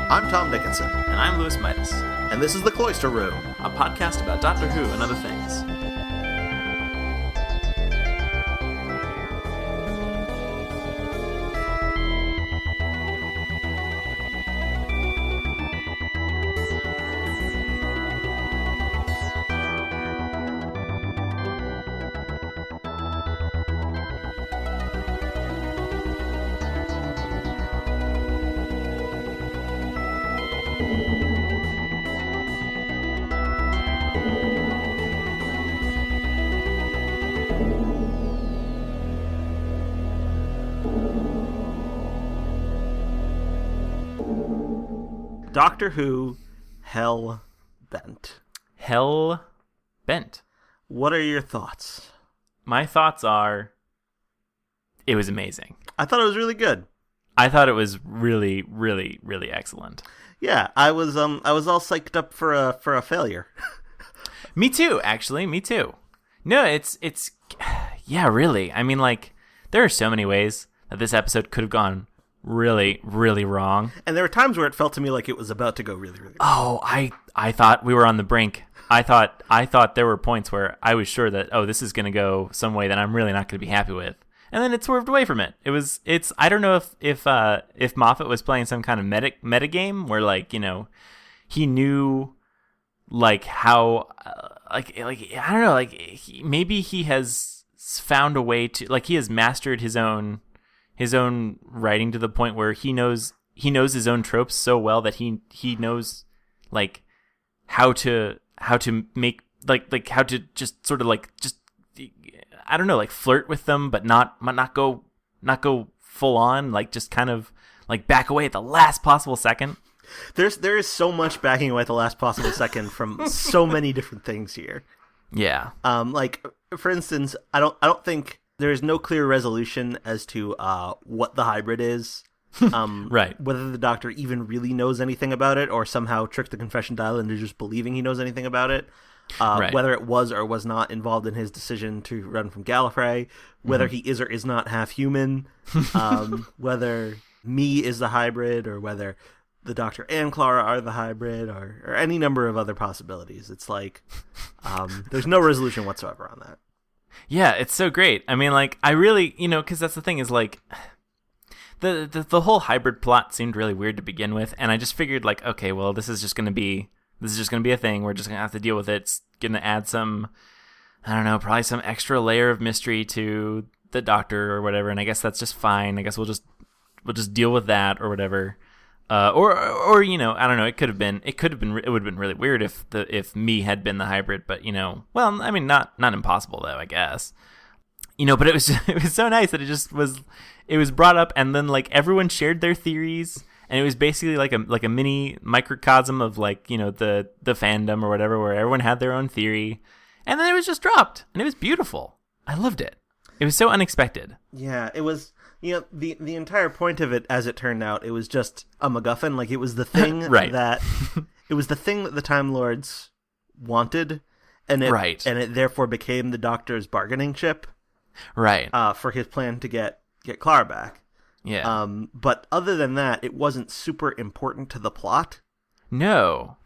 I'm Tom Dickinson. And I'm Louis Midas. And this is the Cloister Room, a podcast about Doctor Who and other things. Doctor Who, Hell Bent. Hell Bent. What are your thoughts? My thoughts are, it was amazing. I thought it was really good. I thought it was really, really, really excellent. Yeah, I was all psyched up for a failure. Me too, actually. Me too. No, it's yeah, really. I mean, like, there are so many ways that this episode could have gone really, really wrong. And there were times where it felt to me like it was about to go really, really wrong. Oh, I thought we were on the brink. I thought there were points where I was sure that, this is going to go some way that I'm really not going to be happy with. And then it swerved away from it. It's I don't know if Moffat was playing some kind of meta game where, like, you know, he knew, like, how like I don't know, like, maybe he has found a way to, like, he has mastered his own writing to the point where he knows his own tropes so well that he knows, like, how to make, like how to just sort of, like, just, I don't know, like, flirt with them, but not go full on, like, just kind of, like, back away at the last possible second. There is so much backing away at the last possible second from so many different things here. Yeah. Like, for instance, I don't think there is no clear resolution as to what the hybrid is. Right. Whether the Doctor even really knows anything about it, or somehow tricked the confession dial into just believing he knows anything about it. Right. Whether it was or was not involved in his decision to run from Gallifrey. Whether he is or is not half human. Whether me is the hybrid, or whether the Doctor and Clara are the hybrid, or any number of other possibilities. It's like, there's no resolution whatsoever on that. Yeah, it's so great. I mean, like, I really, you know, because that's the thing is, like, the whole hybrid plot seemed really weird to begin with, and I just figured, like, okay, well, this is just gonna be a thing. We're just gonna have to deal with it. It's gonna add some, I don't know, probably some extra layer of mystery to the Doctor or whatever, and I guess that's just fine. I guess we'll just deal with that or whatever. Or you know, I don't know. It would have been really weird if me had been the hybrid, but, you know, well, I mean, not impossible though, I guess. You know, but it was so nice that it was brought up, and then, like, everyone shared their theories, and it was basically like a mini microcosm of, like, you know, the fandom or whatever, where everyone had their own theory, and then it was just dropped, and it was beautiful. I loved it. It was so unexpected. Yeah, it was. You know, the entire point of it, as it turned out, it was just a MacGuffin. Like, it was the thing right. that the Time Lords wanted, and it therefore became the Doctor's bargaining chip, right? For his plan to get Clara back. Yeah. But other than that, it wasn't super important to the plot. No.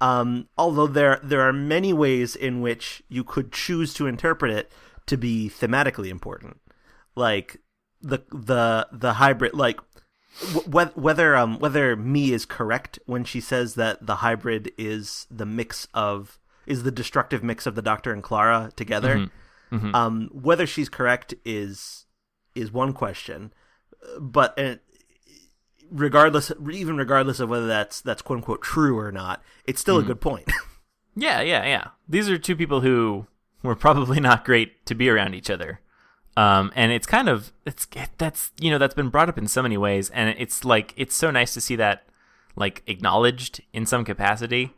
Although there are many ways in which you could choose to interpret it to be thematically important, like the hybrid, like whether Me is correct when she says that the hybrid is the destructive mix of the Doctor and Clara together. Mm-hmm. Mm-hmm. Whether she's correct is one question, but regardless of whether that's quote unquote true or not, it's still a good point. Yeah. These are two people who were probably not great to be around each other. And it's kind of, that's been brought up in so many ways, and it's like, it's so nice to see that, like, acknowledged in some capacity.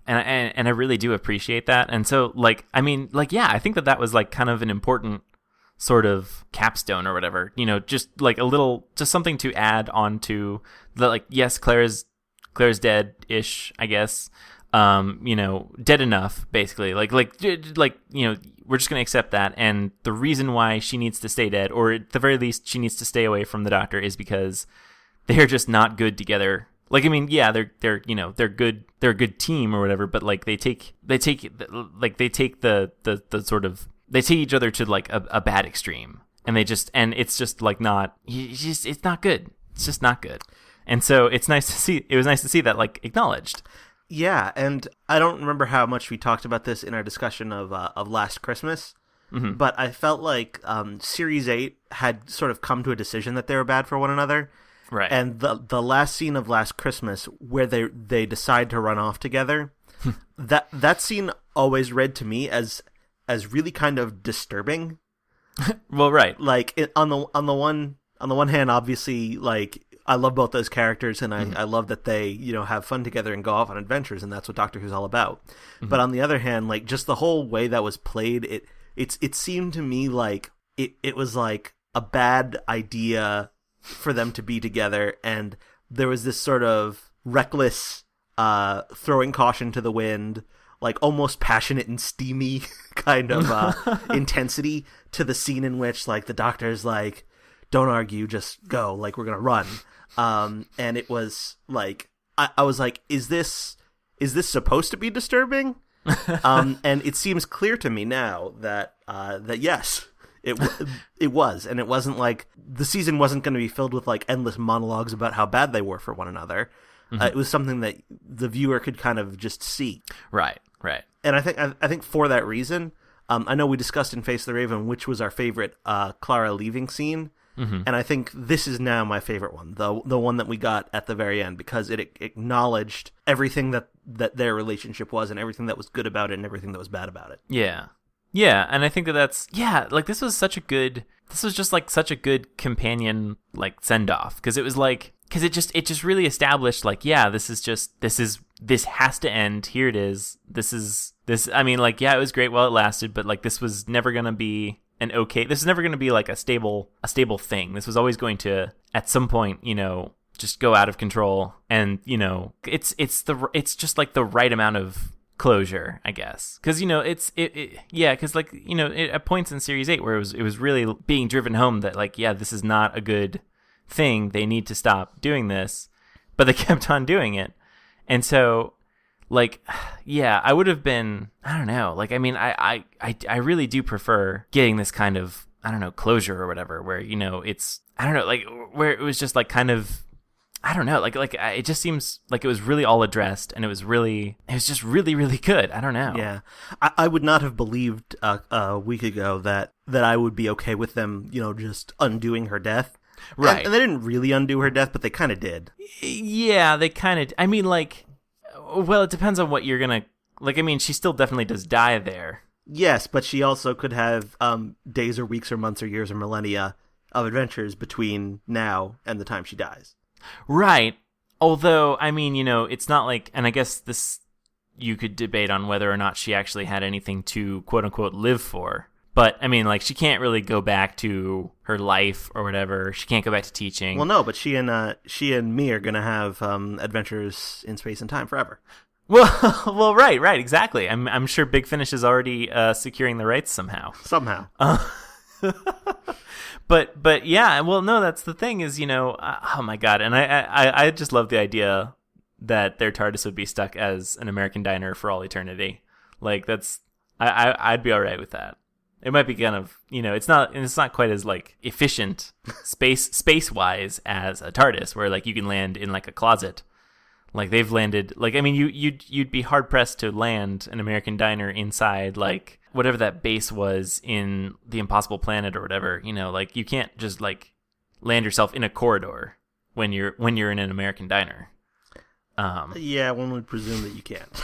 And I really do appreciate that. And so, like, I mean, like, yeah, I think that was, like, kind of an important sort of capstone or whatever, you know, just like just something to add on to the, like, yes, Clara's Claire's dead-ish, I guess. Dead enough, basically. Like we're just gonna accept that. And the reason why she needs to stay dead, or at the very least, she needs to stay away from the Doctor, is because they're just not good together. Like, I mean, yeah, they're good. They're a good team or whatever. But like they take each other to like a bad extreme, and it's just like it's not good. It's just not good. And so it was nice to see that like acknowledged. Yeah, and I don't remember how much we talked about this in our discussion of Last Christmas, but I felt like Series 8 had sort of come to a decision that they were bad for one another. Right. And the last scene of Last Christmas, where they decide to run off together, that scene always read to me as really kind of disturbing. Well, right. Like on the one hand, obviously, like, I love both those characters, and I love that they, have fun together and go off on adventures, and that's what Doctor Who's all about. But on the other hand, like, just the whole way that was played, it seemed to me like it was like a bad idea for them to be together, and there was this sort of reckless throwing caution to the wind, like almost passionate and steamy kind of intensity to the scene in which, like, the Doctor's like, don't argue, just go, like, we're gonna run. And it was like, I was like, is this supposed to be disturbing? And it seems clear to me now that yes, it was, and it wasn't like the season wasn't going to be filled with like endless monologues about how bad they were for one another. It was something that the viewer could kind of just see. Right. And I think for that reason, I know we discussed in Face the Raven which was our favorite Clara leaving scene. And I think this is now my favorite one, the one that we got at the very end, because it acknowledged everything that their relationship was, and everything that was good about it, and everything that was bad about it. Yeah, and I think that's like this was just like such a good companion like send off, because it just really established like, yeah, this has to end. Here it is. This. I mean, like, yeah, it was great while it lasted, but like this was never gonna be this is never going to be like a stable thing. This was always going to, at some point, just go out of control. And, it's just like the right amount of closure, I guess. Cause cause like, at points in Series 8 where it was really being driven home that like, yeah, this is not a good thing. They need to stop doing this, but they kept on doing it. And so, like, yeah, I would have been, I don't know. Like, I mean, I really do prefer getting this kind of, I don't know, closure or whatever, where, it's, I don't know, like, where it was just like kind of, I don't know, like it just seems like it was really all addressed, and it was just really, really good. I don't know. Yeah. I would not have believed a week ago that I would be okay with them, just undoing her death. Right. And they didn't really undo her death, but they kind of did. Yeah, they kind of, I mean, like, well, it depends on what you're gonna like. I mean, she still definitely does die there. Yes, but she also could have days or weeks or months or years or millennia of adventures between now and the time she dies. Right. Although, I mean, it's not like, and I guess this you could debate on whether or not she actually had anything to quote unquote live for. But I mean, like, she can't really go back to her life or whatever. She can't go back to teaching. Well, no, but she and me are gonna have adventures in space and time forever. Well, right, exactly. I'm sure Big Finish is already securing the rights somehow. But yeah, well, no, that's the thing is, oh my god, and I just love the idea that their TARDIS would be stuck as an American diner for all eternity. Like, that's I'd be all right with that. It might be kind of, it's not quite as like efficient space wise as a TARDIS, where like you can land in like a closet. Like, they've landed, like, I mean, you'd be hard pressed to land an American diner inside like whatever that base was in the Impossible Planet or whatever. Like, you can't just like land yourself in a corridor when you're in an American diner. Yeah, one would presume that you can't.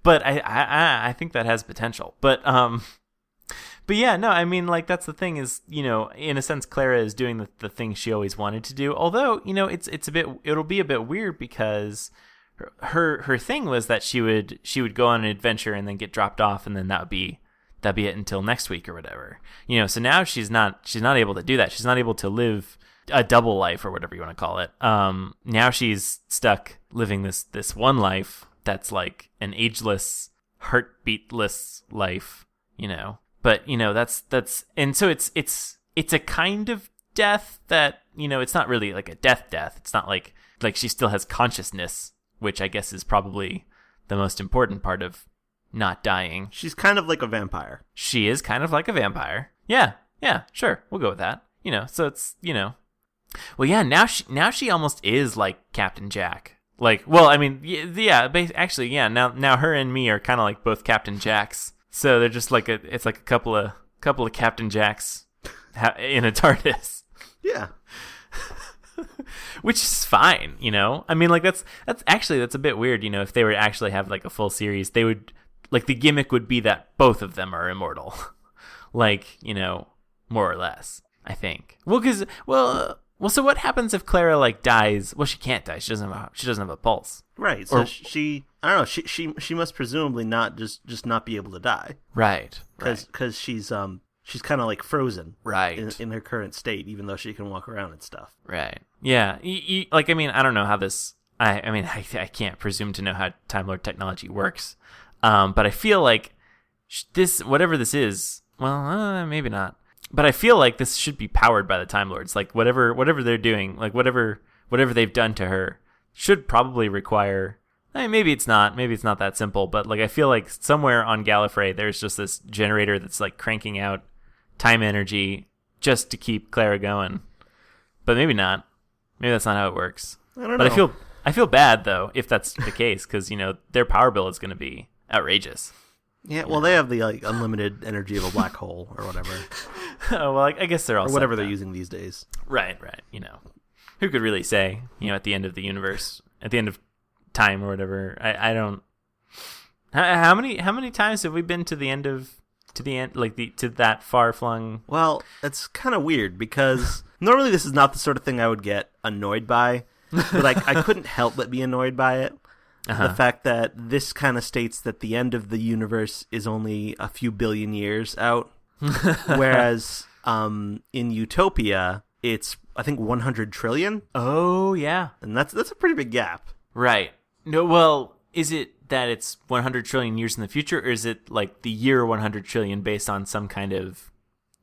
But I think that has potential. But yeah, no, I mean, like, that's the thing is, in a sense, Clara is doing the thing she always wanted to do. Although, it'll be a bit weird, because her thing was that she would go on an adventure and then get dropped off, and then that'd be it until next week or whatever. So now she's not able to do that. She's not able to live a double life or whatever you want to call it. Now she's stuck living this one life that's like an ageless, heartbeatless life, But that's and so it's a kind of death that it's not really like a death. It's not like she still has consciousness, which I guess is probably the most important part of not dying. She's kind of like a vampire. She is kind of like a vampire. Yeah, sure, we'll go with that. So it's well, yeah. Now she almost is like Captain Jack. Like, well, I mean, actually, yeah. Now her and me are kind of like both Captain Jacks. So they're just like it's like a couple of Captain Jacks in a TARDIS. Yeah. Which is fine, I mean, like that's a bit weird, if they were to actually have like a full series, they would like the gimmick would be that both of them are immortal. Like, more or less, I think. Well, so what happens if Clara like dies? Well, she can't die. She doesn't have a pulse. Right. So I don't know. She must presumably not just not be able to die. Right. Because she's kind of like frozen. Right. In her current state, even though she can walk around and stuff. Right. Yeah. Like, I mean, I don't know how this. I mean, I can't presume to know how Time Lord technology works. But I feel like whatever this is, well, maybe not. But I feel like this should be powered by the Time Lords. Like whatever they're doing, like whatever they've done to her, should probably require. I mean, maybe it's not that simple. But like I feel like somewhere on Gallifrey, there's just this generator that's like cranking out time energy just to keep Clara going. But maybe not. Maybe that's not how it works. I don't know. But I feel bad though if that's the case because their power bill is going to be outrageous. Yeah, well, they have the like unlimited energy of a black hole or whatever. Oh, well, I guess they're all or whatever they're using these days. Right. Who could really say? At the end of the universe, at the end of time or whatever. I don't. How many times have we been to the end to that far flung? Well, it's kind of weird because normally this is not the sort of thing I would get annoyed by, but I couldn't help but be annoyed by it. Uh-huh. The fact that this kind of states that the end of the universe is only a few billion years out, whereas in Utopia it's I think 100 trillion. Oh yeah, and that's a pretty big gap. Right. No, well, is it that it's 100 trillion years in the future, or is it like the year 100 trillion based on some kind of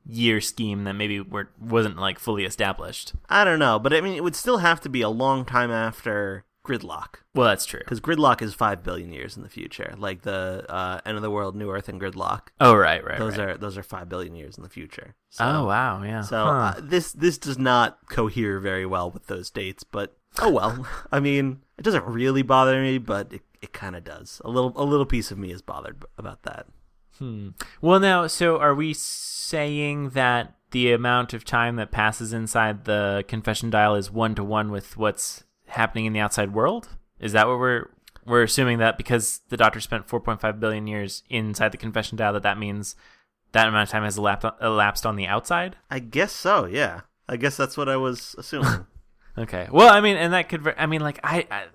year scheme that maybe wasn't like fully established? I don't know, but I mean it would still have to be a long time after Gridlock. Well, that's true. Because Gridlock is 5 billion years in the future, like the End of the World, New Earth, and Gridlock. Oh, right. Those are 5 billion years in the future. So, oh, wow, yeah. So this does not cohere very well with those dates, but oh well. I mean, it doesn't really bother me, but it kind of does. A little piece of me is bothered about that. Well, now, so are we saying that the amount of time that passes inside the confession dial is 1-to-1 with what's happening in the outside world? Is that what we're assuming, that because the Doctor spent 4.5 billion years inside the confession dial, that means that amount of time has elapsed on the outside? I guess so. Yeah, I guess that's what I was assuming. Okay. Well, I mean, and that could. I mean, like,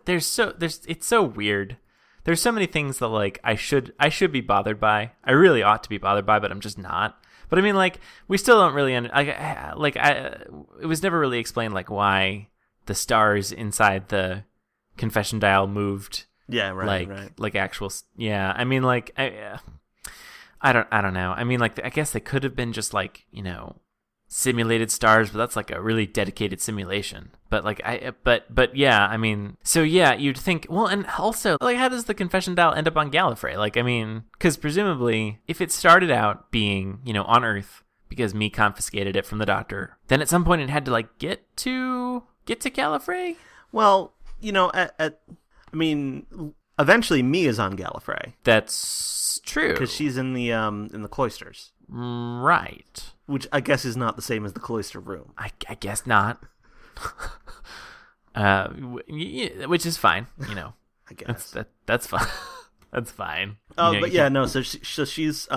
it's so weird. There's so many things that like I should be bothered by. I really ought to be bothered by, but I'm just not. But I mean, like, we still don't really. It was never really explained like why the stars inside the confession dial moved. Yeah, right. Like actual. Yeah, I mean, like, I don't know. I mean, like, I guess they could have been just like, simulated stars, but that's like a really dedicated simulation. But like, but yeah, I mean, so yeah, you'd think, well, and also, like, how does the confession dial end up on Gallifrey? Like, I mean, because presumably, if it started out being, on Earth because me confiscated it from the Doctor, then at some point it had to like get to Gallifrey. Well, eventually me is on Gallifrey. That's true, because she's in the cloisters, right? Which I guess is not the same as the cloister room. I guess not. Which is fine, I guess that's fine. That's fine. Oh, but yeah, no. So she's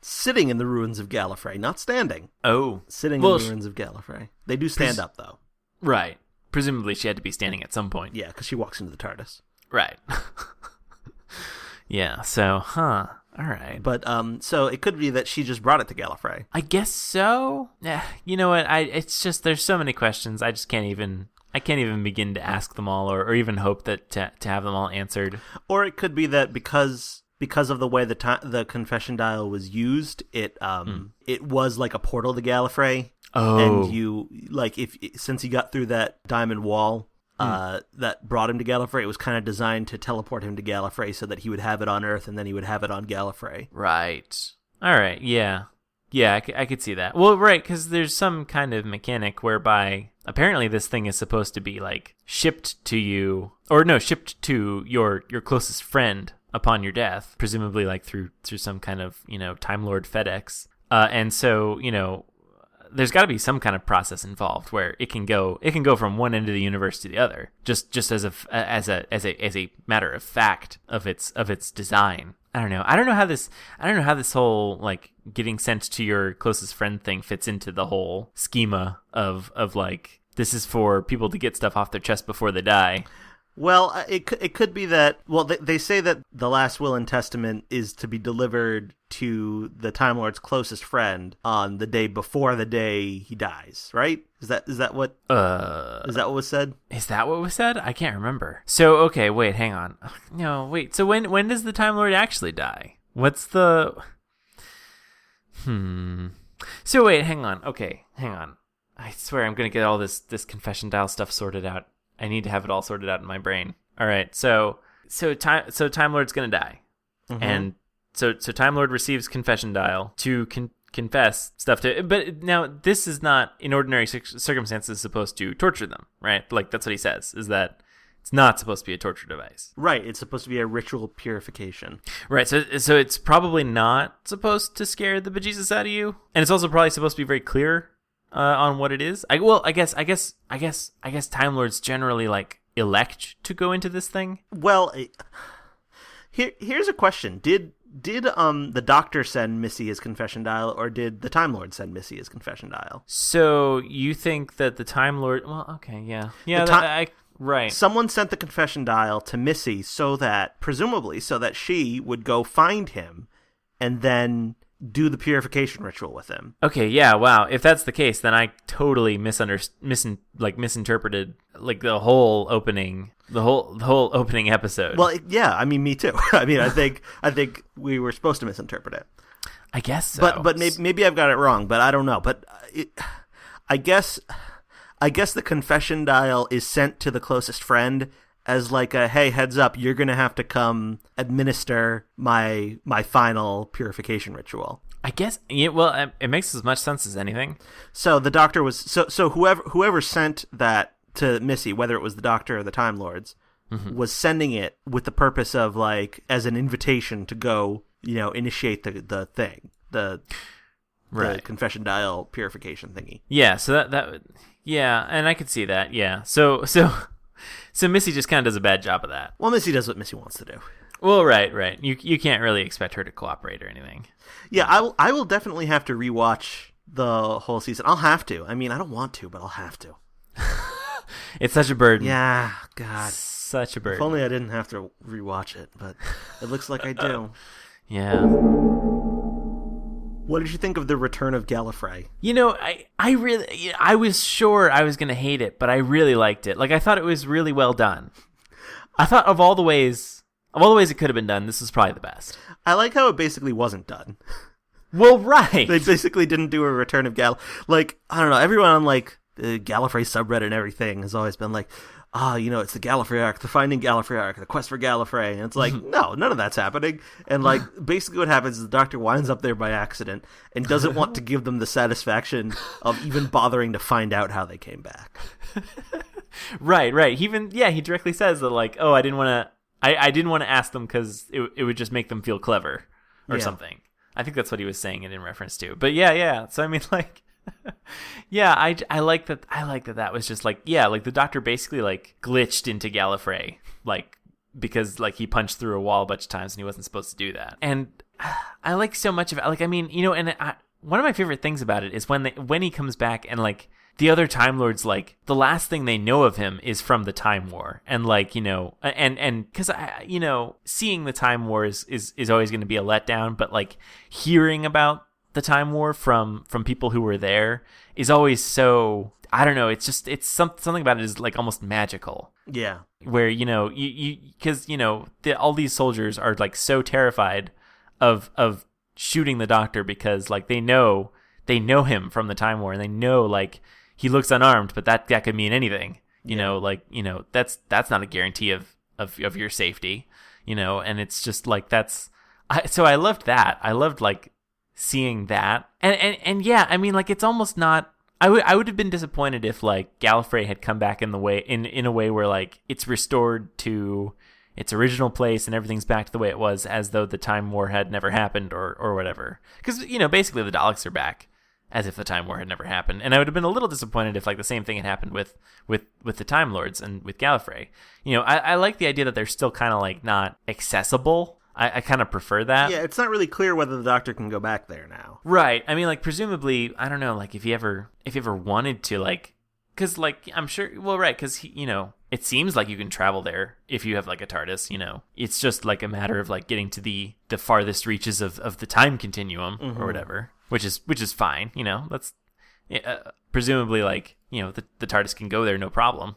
sitting in the ruins of Gallifrey, not standing. Oh, sitting in the ruins of Gallifrey. They do stand up though. Right. Presumably, she had to be standing at some point. Yeah, because she walks into the TARDIS. Right. Yeah. So, All right. But so it could be that she just brought it to Gallifrey. I guess so. Yeah. You know what? It's just there's so many questions. I just can't even begin to ask them all, or even hope that to have them all answered. Or it could be that because of the way the confession dial was used, it was like a portal to Gallifrey. Oh. And you since he got through that diamond wall that brought him to Gallifrey, it was kind of designed to teleport him to Gallifrey so that he would have it on Earth and then he would have it on Gallifrey. Right. All right. Yeah. Yeah, I could see that. Well, right, because there's some kind of mechanic whereby apparently this thing is supposed to be like shipped to you, or no, shipped to your closest friend upon your death, presumably like through some kind of, Time Lord FedEx. And so, there's got to be some kind of process involved where it can go from one end of the universe to the other, just as a matter of fact of its design. I don't know how this whole like getting sent to your closest friend thing fits into the whole schema of like this is for people to get stuff off their chest before they die. Well, it could be that. Well, they say that the last will and testament is to be delivered to the Time Lord's closest friend on the day before the day he dies. Right? Is that what? Is that what was said? Is that what was said? I can't remember. So okay, wait, hang on. No, wait. So when does the Time Lord actually die? What's the? So wait, hang on. Okay, hang on. I swear I'm gonna get all this confession dial stuff sorted out. I need to have it all sorted out in my brain. All right, so Time Lord's gonna die, and so Time Lord receives confession dial to confess stuff to. But now this is not in ordinary circumstances supposed to torture them, right? Like that's what he says, is that it's not supposed to be a torture device. Right, it's supposed to be a ritual purification. Right, so it's probably not supposed to scare the bejesus out of you, and it's also probably supposed to be very clear on what it is. I guess Time Lords generally like elect to go into this thing. Well, here's a question: Did the Doctor send Missy his confession dial, or did the Time Lord send Missy his confession dial? So you think that the Time Lord? Well, okay, yeah. Right. Someone sent the confession dial to Missy presumably so that she would go find him, and then do the purification ritual with him. Okay, yeah, wow. If that's the case, then I totally misinterpreted like the whole opening episode. Well, yeah, I mean, me too. I mean, I think we were supposed to misinterpret it. I guess so. But maybe I've got it wrong, but I don't know. But I guess the confession dial is sent to the closest friend as like a, hey, heads up, you're going to have to come administer my final purification ritual. I guess, yeah, well, it makes as much sense as anything. So the Doctor was, so whoever sent that to Missy, whether it was the Doctor or the Time Lords, was sending it with the purpose of like, as an invitation to go, initiate the thing, the confession dial purification thingy. Yeah, so that yeah, and I could see that, yeah. So Missy just kind of does a bad job of that. Well, Missy does what Missy wants to do. Well, right. You can't really expect her to cooperate or anything. Yeah, I will definitely have to rewatch the whole season. I'll have to. I mean, I don't want to, but I'll have to. It's such a burden. Yeah, God. Such a burden. If only I didn't have to rewatch it, but it looks like I do. Yeah. What did you think of the return of Gallifrey? I was sure I was going to hate it, but I really liked it. Like, I thought it was really well done. I thought of all the ways it could have been done, this was probably the best. I like how it basically wasn't done. Well, right. They basically didn't do a return of Like, I don't know, everyone on, like, the Gallifrey subreddit and everything has always been like, it's the Gallifrey arc, the Finding Gallifrey arc, the Quest for Gallifrey. And it's like, no, none of that's happening. And like, basically what happens is the Doctor winds up there by accident and doesn't want to give them the satisfaction of even bothering to find out how they came back. Right. He directly says that like, oh, I didn't want to ask them because it would just make them feel clever or something. I think that's what he was saying it in reference to. But yeah. So I mean, like, yeah, I like that. I like that was just like, yeah, like the Doctor basically like glitched into Gallifrey, like because like he punched through a wall a bunch of times and he wasn't supposed to do that. And I like so much of it. Like, I mean, and one of my favorite things about it is when he comes back and like the other Time Lords, like, the last thing they know of him is from the Time War. And, like, and because, seeing the Time War is always going to be a letdown, but, like, hearing about the Time War from people who were there is always so, I don't know, it's something about it is, like, almost magical. Yeah. Where, because, all these soldiers are, like, so terrified of shooting the Doctor because, like, they know him from the Time War, and they know, like, he looks unarmed, but that could mean anything. That's not a guarantee of your safety, and it's just like so I loved that. I loved, like, seeing that. And yeah, I mean, like, it's almost not, I would have been disappointed if, like, Gallifrey had come back in a way where, like, it's restored to its original place and everything's back to the way it was, as though the Time War had never happened or whatever. Because, basically the Daleks are back as if the Time War had never happened. And I would have been a little disappointed if, like, the same thing had happened with the Time Lords and with Gallifrey. I like the idea that they're still kind of, like, not accessible. I kind of prefer that. Yeah, it's not really clear whether the Doctor can go back there now. Right. I mean, like, presumably, I don't know, like, if he ever wanted to, like, because, like, I'm sure, well, right, because, it seems like you can travel there if you have, like, a TARDIS, It's just, like, a matter of, like, getting to the farthest reaches of the time continuum or whatever, which is fine, That's presumably, like, the TARDIS can go there no problem.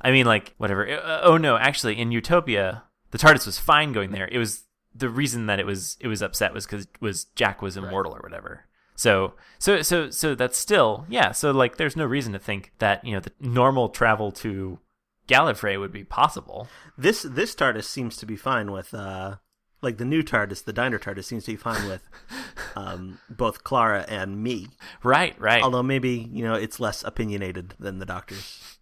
I mean, like, whatever. Oh, no, actually, in Utopia, the TARDIS was fine going there. It was the reason that it was upset was because Jack was immortal or whatever. So that's still, yeah. So, like, there's no reason to think that, the normal travel to Gallifrey would be possible. This TARDIS seems to be fine with, like, the new TARDIS, the Diner TARDIS seems to be fine with both Clara and me. Right. Although maybe, it's less opinionated than the Doctor's.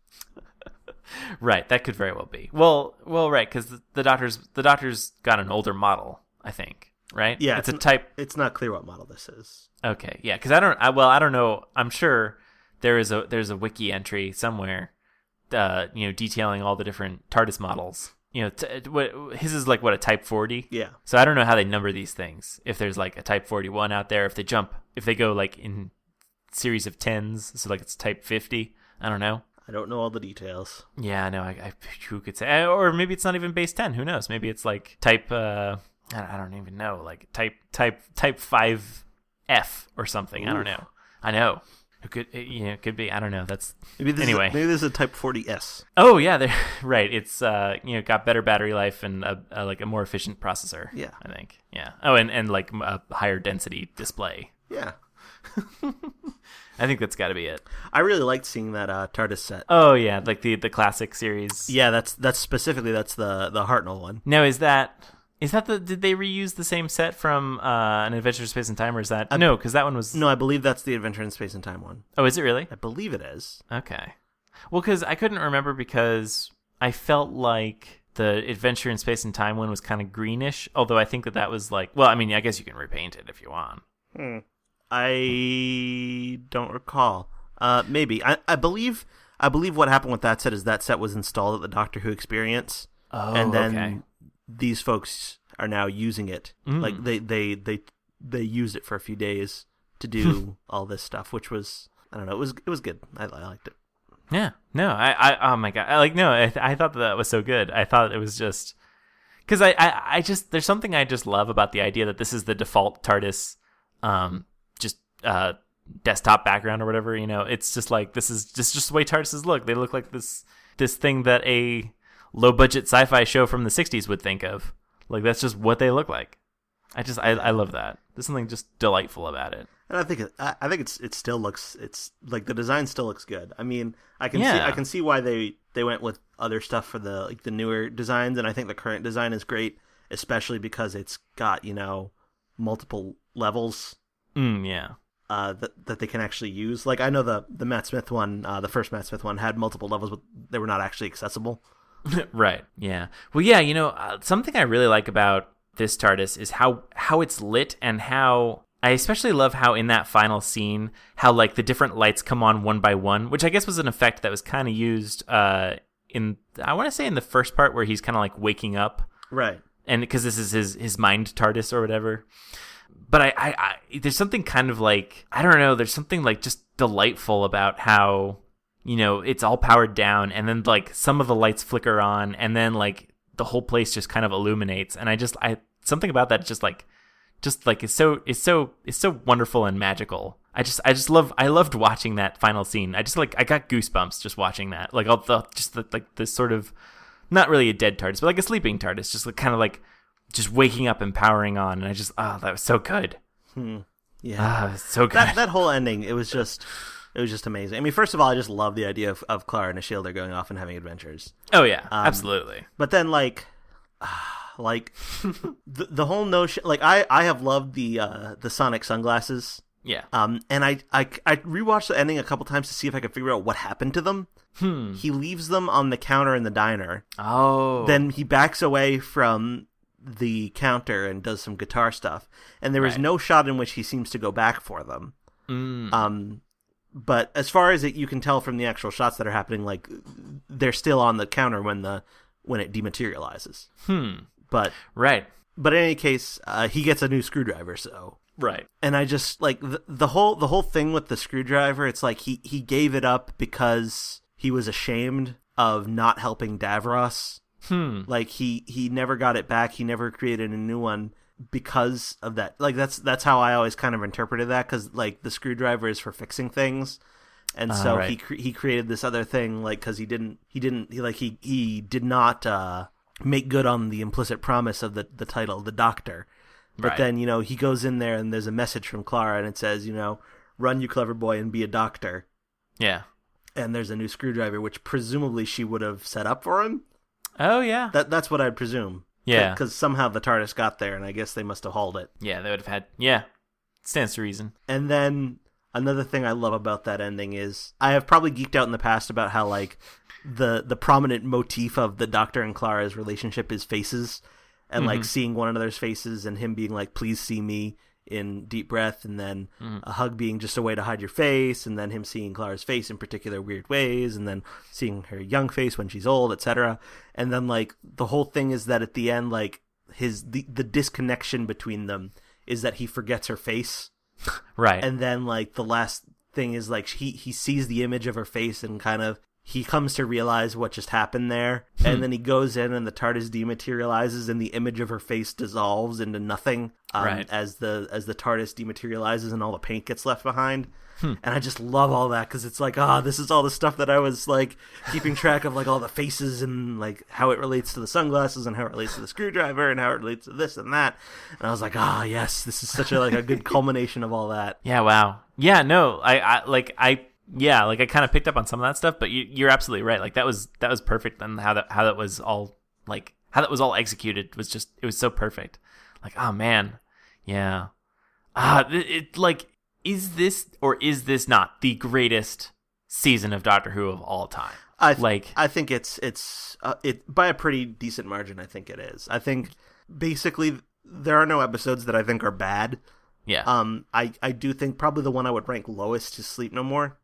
Right, that could very well be. Well, right, because the Doctor's got an older model, I think. Right? Yeah, it's a type. It's not clear what model this is. Okay, yeah, because I don't know. I'm sure there's a wiki entry somewhere, detailing all the different TARDIS models. His is like, what, a Type 40? Yeah. So I don't know how they number these things. If there's, like, a Type 41 out there, if they go, like, in series of 10s, so, like, it's Type 50. I don't know. I don't know all the details. Yeah, no, I who could say? Or maybe it's not even base 10. Who knows? Maybe it's, like, Type. I don't even know. Like, Type 5F or something. Ooh. I don't know. I know. It could be. I don't know. That's anyway. Maybe there's a Type 40S. Oh yeah, right. It's got better battery life and like a more efficient processor. Yeah, I think. Yeah. Oh, and like a higher density display. Yeah. I think that's got to be it. I really liked seeing that TARDIS set. Oh yeah, like the classic series. Yeah, that's specifically the Hartnell one. Now is that did they reuse the same set from An Adventure in Space and Time, or is that no? Because that one was no. I believe that's the Adventure in Space and Time one. Oh, is it really? I believe it is. Okay. Well, because I couldn't remember, because I felt like the Adventure in Space and Time one was kind of greenish. Although I think that was like, well, I mean, I guess you can repaint it if you want. I don't recall. Maybe I believe what happened with that set is that set was installed at the Doctor Who Experience. Oh, and then okay. These folks are now using it. Like they used it for a few days to do all this stuff, which was, I don't know, it was good. I liked it. Yeah. No, I oh my God. I thought that was so good. I thought it was just because I just, there's something I just love about the idea that this is the default TARDIS, desktop background or whatever. It's just like, this is just the way TARDISes look. They look like this thing that a low budget sci-fi show from the 60s would think of. Like, that's just what they look like. I love that. There's something just delightful about it. And I think it still looks, it's like the design still looks good. I mean, I can see why they went with other stuff for the newer designs, and I think the current design is great, especially because it's got, multiple levels. Yeah. That they can actually use. Like, I know the Matt Smith one, the first Matt Smith one, had multiple levels, but they were not actually accessible. Right. Yeah. Well, yeah. Something I really like about this TARDIS is how it's lit, and how I especially love how in that final scene, how like the different lights come on one by one, which I guess was an effect that was kind of used in, I want to say, in the first part where he's kind of like waking up. Right. and because this is his mind TARDIS or whatever. But I there's something kind of like, I don't know, there's something like just delightful about how, you know, it's all powered down and then like some of the lights flicker on and then like the whole place just kind of illuminates. And I something about that just like it's so wonderful and magical. I loved watching that final scene. I got goosebumps just watching that. Like all this sort of, not really a dead TARDIS, but like a sleeping TARDIS, just like, kind of like just waking up and powering on. And I just, that was so good. Yeah, so good. That whole ending, it was just amazing. I mean, first of all, I just love the idea of Clara and Ashildr going off and having adventures. Oh yeah, absolutely. But then like the whole notion, like I have loved the sonic sunglasses. Yeah. And I rewatched the ending a couple times to see if I could figure out what happened to them. He leaves them on the counter in the diner. Oh. Then he backs away from the counter and does some guitar stuff. And there is no shot in which he seems to go back for them. But as far as you can tell from the actual shots that are happening, like they're still on the counter when it dematerializes. But in any case, he gets a new screwdriver, so. Right. And I just like the whole thing with the screwdriver, it's like he gave it up because he was ashamed of not helping Davros. Like he never got it back. He never created a new one because of that. Like that's how I always kind of interpreted that, because like the screwdriver is for fixing things. And so he created this other thing, like, because he did not make good on the implicit promise of the title, the Doctor. But then, you know, he goes in there and there's a message from Clara and it says, you know, run, you clever boy, and be a doctor. Yeah. And there's a new screwdriver, which presumably she would have set up for him. Oh, yeah. That's what I'd presume. Yeah. Because somehow the TARDIS got there and I guess they must have hauled it. Yeah, they would have had, yeah. Stands to reason. And then another thing I love about that ending is I have probably geeked out in the past about how, like, the prominent motif of the Doctor and Clara's relationship is faces. And, like, seeing one another's faces and him being like, please see me in deep breath. And then a hug being just a way to hide your face. And then him seeing Clara's face in particular weird ways. And then seeing her young face when she's old, etc. And then, like, the whole thing is that at the end, like, the disconnection between them is that he forgets her face. Right. And then, like, the last thing is, like, he sees the image of her face and kind of, he comes to realize what just happened there, and then he goes in and the TARDIS dematerializes and the image of her face dissolves into nothing as the TARDIS dematerializes and all the paint gets left behind. And I just love all that, because it's like, this is all the stuff that I was like keeping track of, like all the faces and like how it relates to the sunglasses and how it relates to the screwdriver and how it relates to this and that. And I was like, yes, this is such a good culmination of all that. Yeah, wow. Yeah, no, I kind of picked up on some of that stuff, but you're absolutely right. Like that was perfect, and how that was all executed was just, it was so perfect. Like, oh man, yeah. It like, is this or is this not the greatest season of Doctor Who of all time? I think it's by a pretty decent margin. I think it is. I think basically there are no episodes that I think are bad. Yeah. I do think probably the one I would rank lowest is Sleep No More.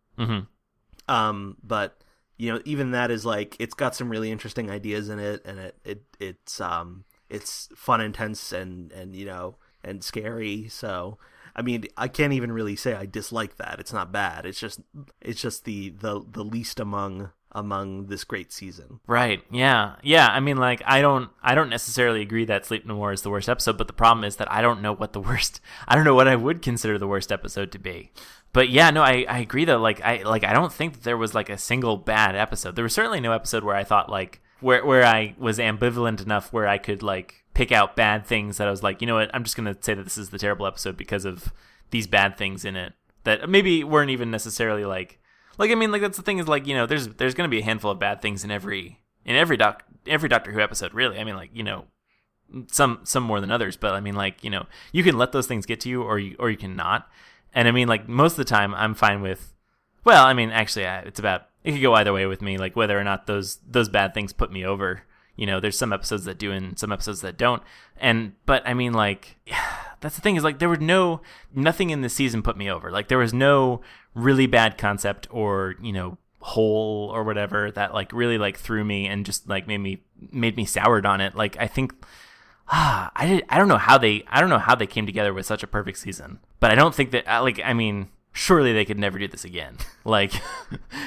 But you know, even that is like, it's got some really interesting ideas in it, and it's fun, intense, and you know, and scary. So I mean, I can't even really say I dislike that. It's not bad. It's just the least among this great season. Right. Yeah. Yeah. I mean, like, I don't necessarily agree that Sleep No More is the worst episode, but the problem is that I don't know what I would consider the worst episode to be. But yeah, no, I agree though. I don't think that there was like a single bad episode. There was certainly no episode where I thought like, where I was ambivalent enough where I could like pick out bad things that I was like, you know what, I'm just going to say that this is the terrible episode because of these bad things in it that maybe weren't even necessarily like, I mean, like, that's the thing is, like, you know, there's going to be a handful of bad things in every Doctor Who episode, really. I mean, like, you know, some more than others, but I mean, like, you know, you can let those things get to you or you can not. And I mean, like, most of the time I'm fine with, well, I mean, actually, it could go either way with me, like whether or not those bad things put me over. You know, there's some episodes that do and some episodes that don't. But I mean, like, that's the thing is, like, there were nothing in this season put me over. Like, there was no really bad concept or, you know, hole or whatever that like really like threw me and just like made me soured on it. Like, I think I don't know how they came together with such a perfect season. But I don't think that surely they could never do this again. Like,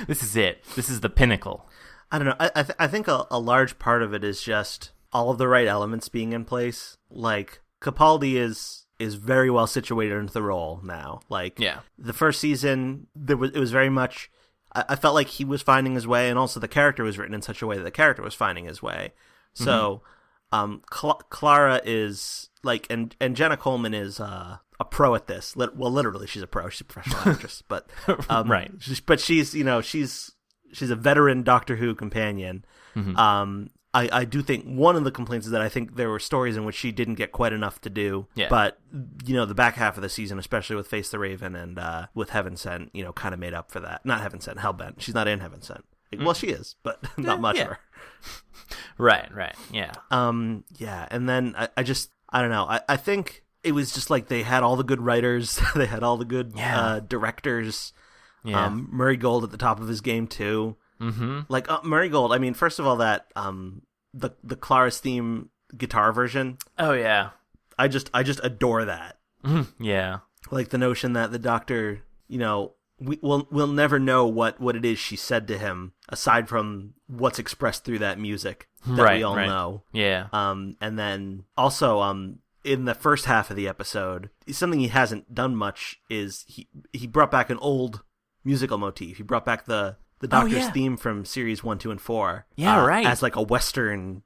this is it. This is the pinnacle. I don't know. I think a large part of it is just all of the right elements being in place. Like, Capaldi is very well situated into the role now. Like, the first season, it was very much... I felt like he was finding his way, and also the character was written in such a way that the character was finding his way. So, Clara is, like... And Jenna Coleman is a pro at this. Well, literally, she's a pro. She's a professional actress. But, right. But she's a veteran Doctor Who companion. I do think one of the complaints is that I think there were stories in which she didn't get quite enough to do. Yeah. But, the back half of the season, especially with Face the Raven and with Heaven Sent, kind of made up for that. Not Heaven Sent, Hellbent. She's not in Heaven Sent. Well, she is, but not much of her. Right, yeah. Yeah, and then I don't know. I think it was just like they had all the good writers. They had all the good directors. Yeah. Murray Gold at the top of his game, too. Like Murray Gold. I mean, first of all, that the Clara's theme guitar version. Oh yeah, I just adore that. Yeah, like the notion that the Doctor, we'll never know what it is she said to him aside from what's expressed through that music that we all know. Yeah. And then also in the first half of the episode, something he hasn't done much is he brought back an old musical motif. He brought back the Doctor's theme from series 1, 2, and 4. Yeah, right. As like a Western,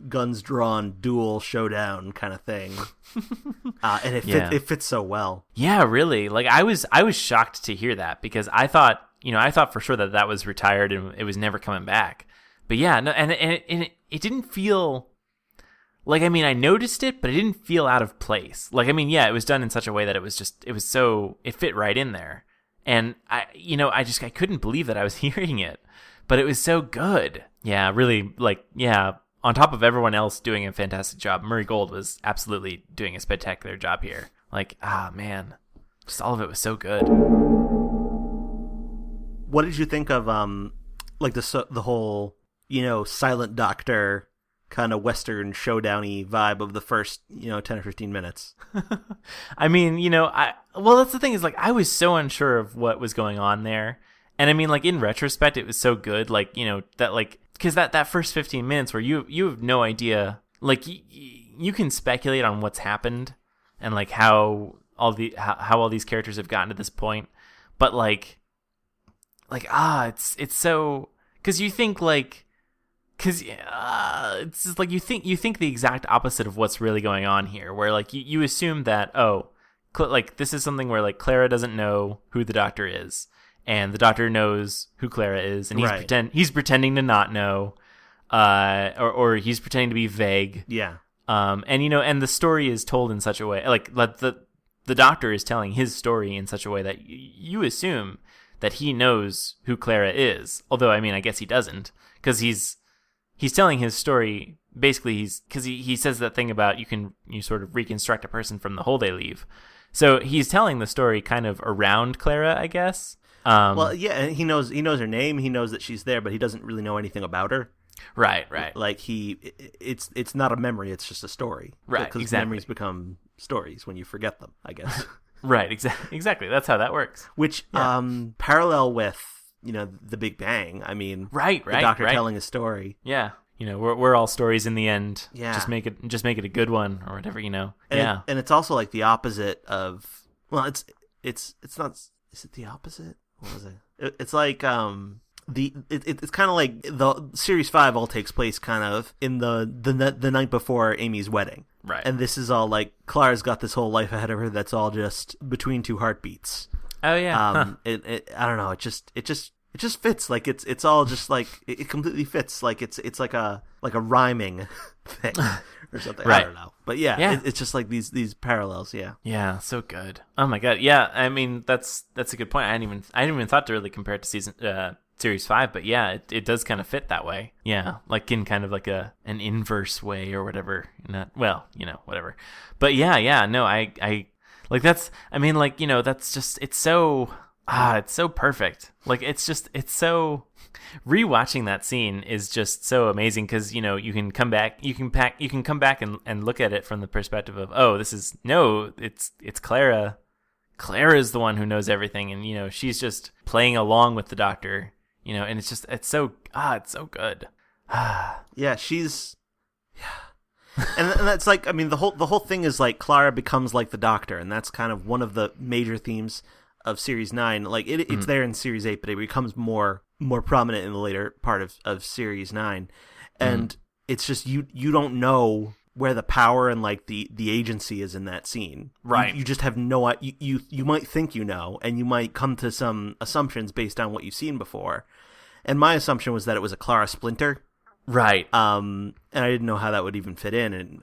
guns drawn duel showdown kind of thing. And it fits so well. Yeah, really. Like I was shocked to hear that because I thought for sure that was retired and it was never coming back. But yeah, no, and it didn't feel like, I noticed it, but it didn't feel out of place. Like, it was done in such a way that it fit right in there. And I couldn't believe that I was hearing it, but it was so good. Yeah, really, on top of everyone else doing a fantastic job, Murray Gold was absolutely doing a spectacular job here. Like, man, just all of it was so good. What did you think of, the whole, Silent Doctor kind of Western showdown-y vibe of the first, 10 or 15 minutes? That's the thing is, I was so unsure of what was going on there. And in retrospect, it was so good, because that first 15 minutes where you have no idea, you can speculate on what's happened and, how all these characters have gotten to this point. But, it's so, because you think, it's just you think the exact opposite of what's really going on here, where you assume that this is something where Clara doesn't know who the Doctor is, and the Doctor knows who Clara is, and he's pretending to not know, or he's pretending to be vague. Yeah. And the story is told in such a way, the Doctor is telling his story in such a way that you assume that he knows who Clara is, although I guess he doesn't, because he's telling his story. Basically, because he says that thing about you sort of reconstruct a person from the hole they leave. So he's telling the story kind of around Clara, I guess. Well, yeah, and he knows her name. He knows that she's there, but he doesn't really know anything about her. Right. It's not a memory. It's just a story. Right. Because exactly. memories become stories when you forget them, I guess. Right. Exactly. That's how that works. Which parallel with the Big Bang. Right. The Doctor telling a story. Yeah. We're all stories in the end. Yeah. Just make it a good one or whatever, And yeah. And it's also the opposite of, well, it's not, is it the opposite? What was it? It's it's kind of like the series 5 all takes place kind of in the night before Amy's wedding. Right. And this is all Clara's got this whole life ahead of her that's all just between two heartbeats. Oh yeah. I don't know, it just fits. It's all just it completely fits. It's like a rhyming thing or something. Right. I don't know. But yeah. It's just these parallels, yeah. Yeah, so good. Oh my god. Yeah, that's a good point. I hadn't even thought to really compare it to series 5, but yeah, it does kind of fit that way. Yeah, in kind of an inverse way or whatever. Whatever. But yeah, no, I that's just, it's so, it's so perfect. Like, it's so rewatching that scene is just so amazing because, you can come back, and look at it from the perspective of, oh, it's Clara. Clara's the one who knows everything, and she's just playing along with the Doctor, and it's so good. Yeah, she's and that's like, I mean, the whole thing is like Clara becomes like the Doctor, and that's kind of one of the major themes of Series 9. Like it's there in Series 8, but it becomes more prominent in the later part of Series 9, and it's just you don't know where the power and like the agency is in that scene. Right. You just have no, you might think and you might come to some assumptions based on what you've seen before. And my assumption was that it was a Clara splinter. Right. And I didn't know how that would even fit in, and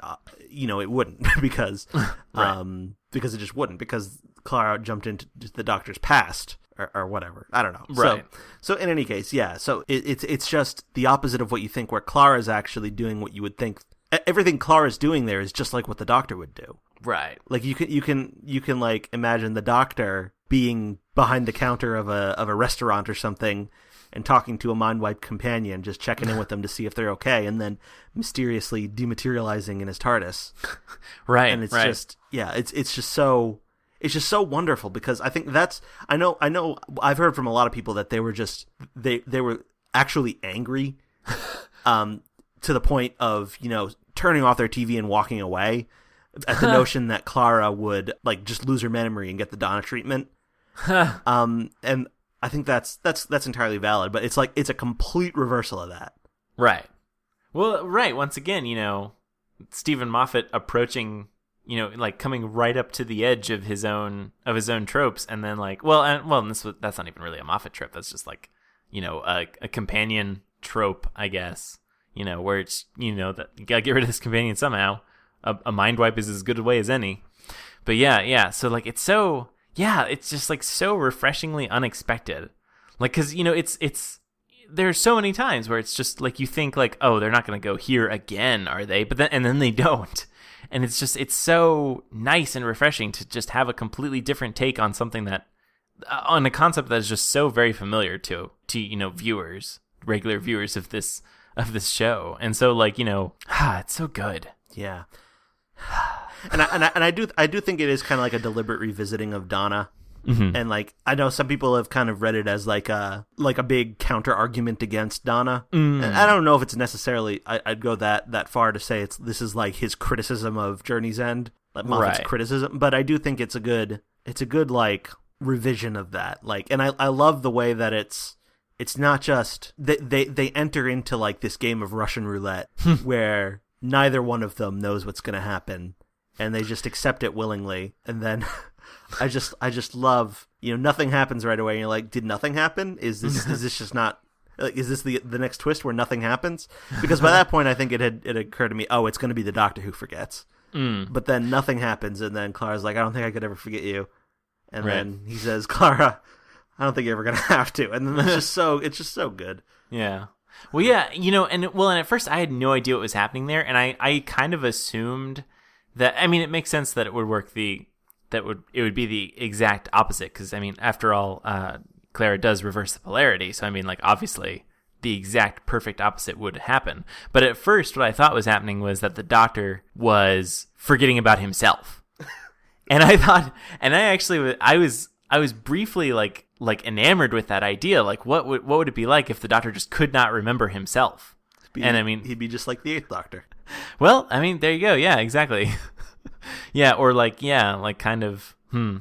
it wouldn't because because it just wouldn't, because Clara jumped into the Doctor's past or whatever. I don't know. Right. So in any case, yeah. So it's just the opposite of what you think, where Clara is actually doing what you would think. Everything Clara's doing there is just like what the Doctor would do. Right. Like you can like imagine the Doctor being behind the counter of a restaurant or something and talking to a mind-wiped companion, just checking in with them to see if they're okay, and then mysteriously dematerializing in his TARDIS. Right. And it's just, yeah, it's just so wonderful, because I think I know I've heard from a lot of people that they were just they were actually angry to the point of turning off their TV and walking away at the notion that Clara would like just lose her memory and get the Donna treatment. And I think that's entirely valid, but it's like it's a complete reversal of that. Right. Well, right. Once again, Stephen Moffat approaching, like coming right up to the edge of his own tropes, and then like, that's not even really a Moffat trope. That's just like, a companion trope, I guess. Where it's, that you gotta get rid of this companion somehow. A mind wipe is as good a way as any. But yeah. So like, it's so, yeah, it's just like so refreshingly unexpected. Like, cause it's there's so many times where it's just like, you think like, oh, they're not going to go here again, are they? But then they don't. And it's it's so nice and refreshing to just have a completely different take on something on a concept that is just so very familiar to viewers, regular viewers of this show. And so like, it's so good. Yeah. And I do think it is kind of like a deliberate revisiting of Donna. Mm-hmm. And like, I know some people have kind of read it as like a big counter argument against Donna. And I don't know if it's necessarily, I'd go that far to say this is like his criticism of Journey's End, like Moffat's criticism, but I do think it's a good like revision of that. Like, and I love the way that it's not just they enter into like this game of Russian roulette where neither one of them knows what's going to happen, and they just accept it willingly. And then I just love, nothing happens right away, and you're like, did nothing happen? Is this just not, like, is this the next twist where nothing happens? Because by that point I think it occurred to me, oh, it's going to be the Doctor who forgets. But then nothing happens, and then Clara's like, I don't think I could ever forget you. And then he says, Clara, I don't think you're ever going to have to. And then it's just so good. Yeah. Well, yeah, and at first I had no idea what was happening there, and I kind of assumed that, I mean, it makes sense that it would work it would be the exact opposite, because, I mean, after all, Clara does reverse the polarity, so, I mean, like, obviously, the exact perfect opposite would happen. But at first, what I thought was happening was that the Doctor was forgetting about himself. And I thought, and I was briefly, like enamored with that idea. Like, what would it be like if the Doctor just could not remember himself? And I mean, he'd be just like the Eighth Doctor. Well, I mean, there you go. Yeah, exactly. Yeah, or like, yeah, like kind of,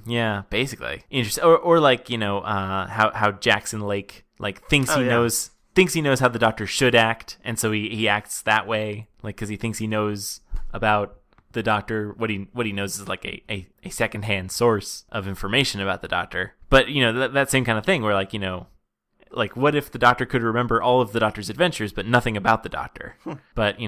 yeah, basically interesting. Or like, how Jackson Lake like thinks he knows how the Doctor should act, and so he acts that way, like, because he thinks he knows about the Doctor. What he knows is like a secondhand source of information about the Doctor. But that same kind of thing where like, like, what if the Doctor could remember all of the Doctor's adventures but nothing about the Doctor? But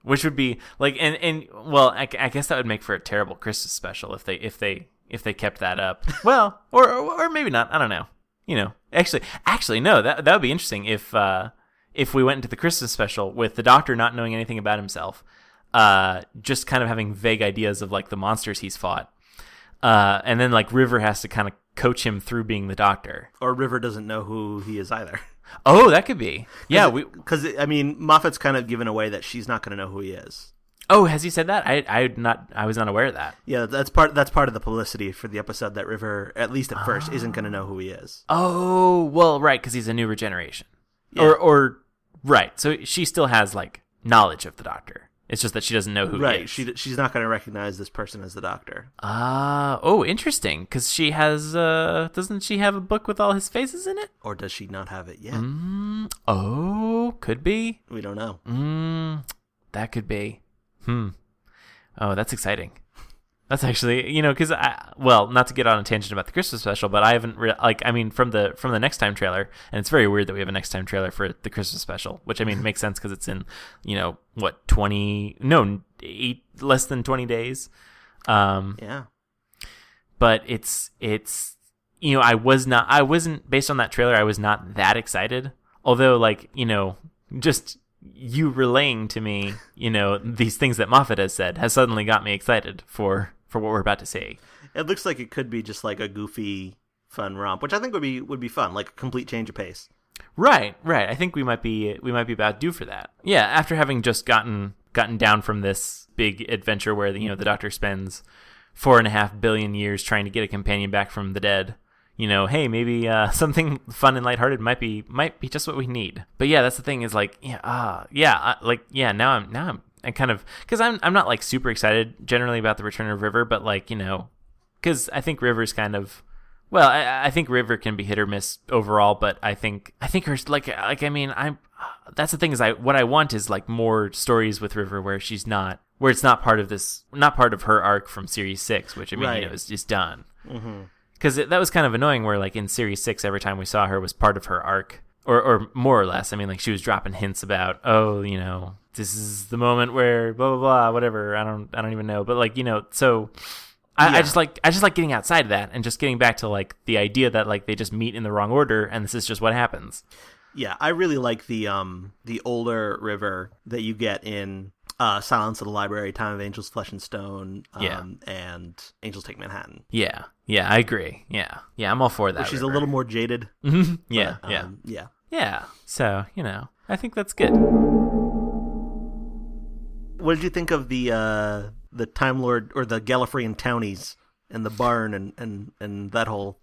which would be like, and well, I guess that would make for a terrible Christmas special if they kept that up. Well, or maybe not. I don't know. Actually, no. That would be interesting if we went into the Christmas special with the Doctor not knowing anything about himself, just kind of having vague ideas of like the monsters he's fought, and then like River has to kind of coach him through being the Doctor. Or River doesn't know who he is either. Oh, that could be. Yeah, because I mean, Moffat's kind of given away that she's not going to know who he is. Oh, has he said that? I was not aware of that. Yeah, that's part of the publicity for the episode, that River, at least at first, isn't going to know who he is. Oh, well, right, because he's a new regeneration. Yeah. Or right. So she still has like knowledge of the Doctor. It's just that she doesn't know who he is. She's not going to recognize this person as the Doctor. Oh, interesting. Because she has, doesn't she have a book with all his faces in it? Or does she not have it yet? Oh, could be. We don't know. That could be. Oh, that's exciting. That's actually, because not to get on a tangent about the Christmas special, but I haven't from the Next Time trailer, and it's very weird that we have a Next Time trailer for the Christmas special, which I mean makes sense because it's in, less than 20 days. Yeah. But it's I wasn't based on that trailer, I was not that excited. Although just you relaying to me, these things that Moffat has said has suddenly got me excited for what we're about to see. It looks like it could be just like a goofy, fun romp, which I think would be fun, like a complete change of pace. Right. I think we might be about due for that. Yeah, after having just gotten down from this big adventure where the Doctor spends 4.5 billion years trying to get a companion back from the dead. Hey, maybe something fun and lighthearted might be just what we need. But yeah, that's the thing is now I'm kind of, because I'm not like super excited generally about the return of River, but because I think River's kind of, well, I think River can be hit or miss overall, but I think her that's the thing is what I want is like more stories with River where it's not part of her arc from Series 6, which I mean right. is done. Mm-hmm. Because that was kind of annoying where, in Series 6, every time we saw her was part of her arc. Or more or less. I mean, she was dropping hints about, this is the moment where blah, blah, blah, whatever. I don't even know. But, so I just like getting outside of that and just getting back to, the idea that, they just meet in the wrong order and this is just what happens. Yeah, I really like the older River that you get in Silence of the Library, Time of Angels, Flesh and Stone, and Angels Take Manhattan. Yeah, I agree. Yeah, I'm all for that. She's a little more jaded. Yeah, but, yeah. Yeah, so, I think that's good. What did you think of the Time Lord, or the Gallifreyan townies, and the barn, and that whole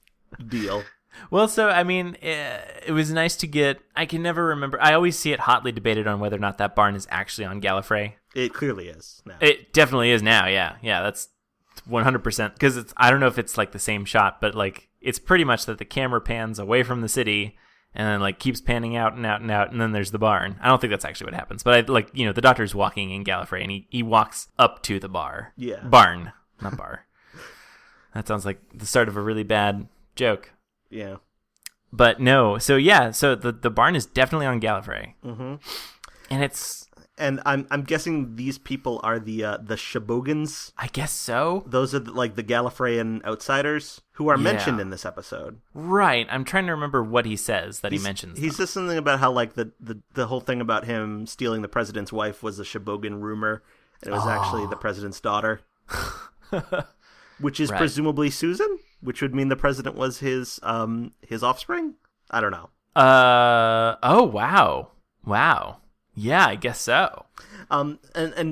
deal? Well, so, I mean, it was nice to get... I can never remember... I always see it hotly debated on whether or not that barn is actually on Gallifrey. It clearly is now. It definitely is now, yeah. Yeah, that's 100%. Because I don't know if it's, the same shot, but, it's pretty much that the camera pans away from the city and then, keeps panning out and out and out, and then there's the barn. I don't think that's actually what happens. But, the Doctor's walking in Gallifrey, and he walks up to the bar. Yeah. Barn, not bar. That sounds like the start of a really bad joke. Yeah. But no, so the barn is definitely on Gallifrey. Mm-hmm. And it's... And I'm guessing these people are the Shobogans. I guess so. Those are the Gallifreyan outsiders who are mentioned in this episode. Right. I'm trying to remember what he says that he mentions. He says something about how the whole thing about him stealing the president's wife was a Shobogan rumor, and it was actually the president's daughter, which is presumably Susan. Which would mean the president was his offspring? I don't know. Oh, wow. Yeah, I guess so. And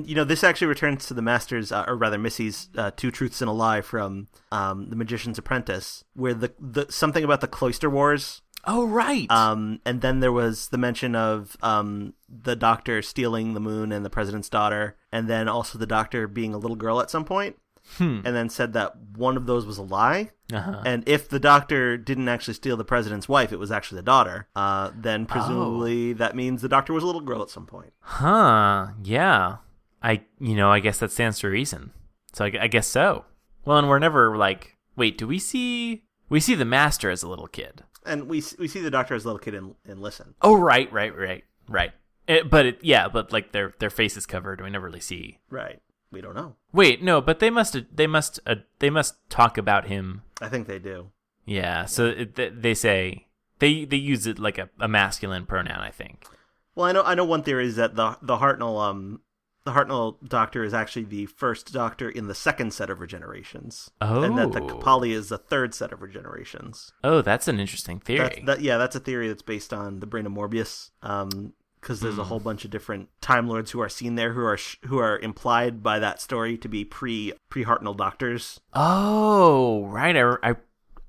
this actually returns to the Master's, or rather Missy's, Two Truths and a Lie from The Magician's Apprentice, where the something about the Cloister Wars. Oh, right. And then there was the mention of the Doctor stealing the moon and the president's daughter, and then also the Doctor being a little girl at some point. And then said that one of those was a lie. Uh-huh. And if the Doctor didn't actually steal the president's wife, it was actually the daughter, then presumably that means the Doctor was a little girl at some point. Huh, yeah. I guess that stands to reason. So I guess so. Well, and we're never wait, do we see the Master as a little kid? And we see the Doctor as a little kid in Listen. Oh, right. But their face is covered. We never really see. Right. We don't know. Wait, no, but they must talk about him. I think they do. Yeah, so they say they use it like a masculine pronoun, I think. Well, I know one theory is that the Hartnell the Hartnell Doctor is actually the first Doctor in the second set of regenerations. Oh. And that the Capaldi is the third set of regenerations. Oh, that's an interesting theory. That's a theory that's based on the brain of Morbius. Because there's a whole bunch of different Time Lords who are seen there who are implied by that story to be pre-Hartnell Doctors. Oh, right.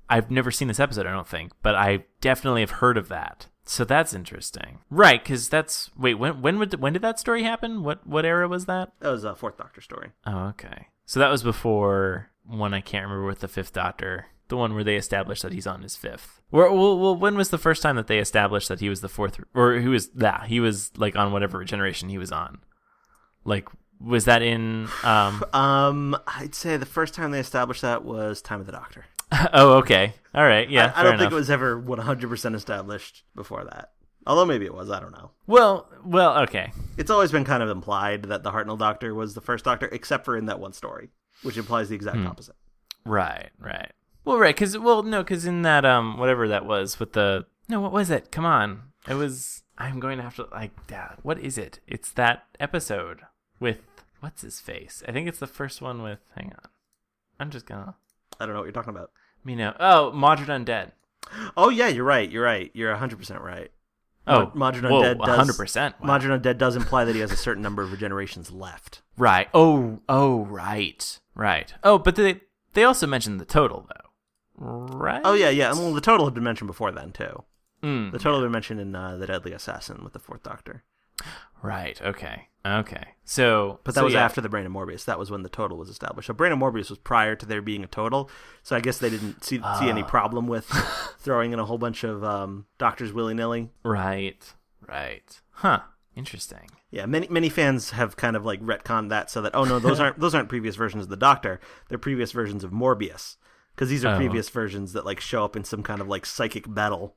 I've never seen this episode, I don't think, but I definitely have heard of that. So that's interesting. Right, because that's... Wait, when did that story happen? What era was that? That was a Fourth Doctor story. Oh, okay. So that was before one I can't remember with the Fifth Doctor. The one where they established that he's on his fifth. Well, when was the first time that they established that he was the fourth, or he was like on whatever generation he was on? Like, was that in? I'd say the first time they established that was Time of the Doctor. Oh, okay, all right, yeah. I don't think it was ever 100% established before that. Although maybe it was, I don't know. Well, okay. It's always been kind of implied that the Hartnell Doctor was the first Doctor, except for in that one story, which implies the exact opposite. Right. Well, right, because in that, whatever that was with the... No, what was it? Come on. It was... I'm going to have to, what is it? It's that episode with... What's his face? I think it's the first one with... Hang on. I'm just gonna... I don't know what you're talking about. Oh, Modern Undead. Oh, yeah, you're right. You're 100% right. Oh, Modern Undead 100%. Wow. Modern Undead does imply that he has a certain number of regenerations left. Right. Oh, right. Oh, but they also mentioned the total, though. Right? Oh, yeah. Well, the total had been mentioned before then, too. The total had been mentioned in The Deadly Assassin with the Fourth Doctor. Right, okay. So... But that was after the Brain of Morbius. That was when the total was established. So Brain of Morbius was prior to there being a total, so I guess they didn't see any problem with throwing in a whole bunch of doctors willy-nilly. Right. Huh. Interesting. Yeah, many fans have kind of like retconned that so that, oh no, those aren't previous versions of the Doctor. They're previous versions of Morbius. Because these are previous versions that like show up in some kind of like psychic battle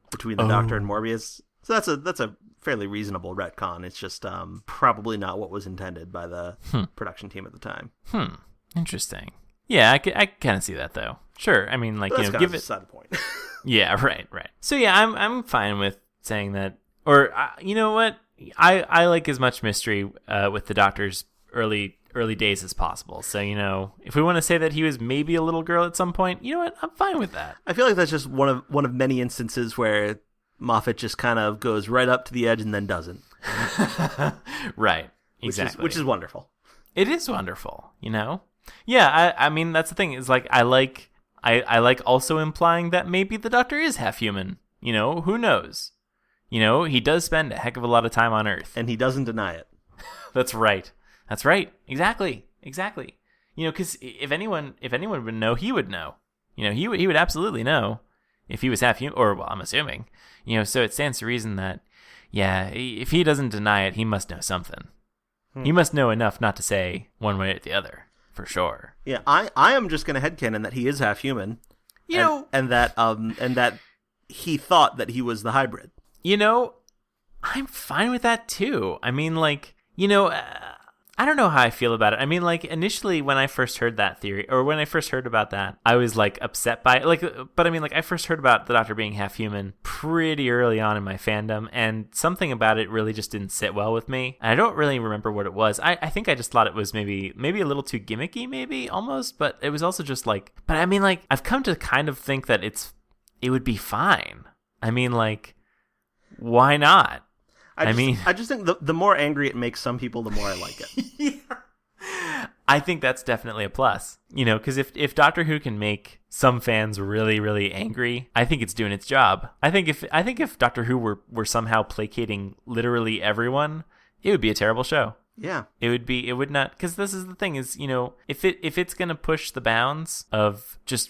between the Doctor and Morbius. So that's a fairly reasonable retcon. It's just probably not what was intended by the production team at the time. Interesting. Yeah, I kind of see that though. Sure. I mean, like, give it beside the point. Yeah, right. So yeah, I'm fine with saying that. Or you know what? I like as much mystery with the Doctor's early days as possible. So, if we want to say that he was maybe a little girl at some point, you know what? I'm fine with that. I feel like that's just one of many instances where Moffat just kind of goes right up to the edge and then doesn't. Right. Exactly. Which is wonderful. It is wonderful, Yeah, I mean, that's the thing. Is like I like also implying that maybe the Doctor is half human. Who knows? He does spend a heck of a lot of time on Earth. And he doesn't deny it. That's right. Exactly. Because if anyone would know, he would know. He would absolutely know if he was half human, or, well, I'm assuming. So it stands to reason that, yeah, if he doesn't deny it, he must know something. He must know enough not to say one way or the other, for sure. Yeah, I am just going to headcanon that he is half human. And that he thought that he was the hybrid. I'm fine with that too. I mean, like, I don't know how I feel about it. I mean, like, initially when I first heard that theory, or when I first heard about that, I was, like, upset by it. But I mean, like, I first heard about the Doctor being half human pretty early on in my fandom, and something about it really just didn't sit well with me. And I don't really remember what it was. I think I just thought it was maybe a little too gimmicky, maybe, almost. But it was also just, like... But I mean, like, I've come to kind of think that it would be fine. I mean, like, why not? I just think the more angry it makes some people, the more I like it. Yeah. I think that's definitely a plus. Because if Doctor Who can make some fans really, really angry, I think it's doing its job. I think if Doctor Who were somehow placating literally everyone, it would be a terrible show. Yeah. It would not, because this is the thing is, if it's going to push the bounds of this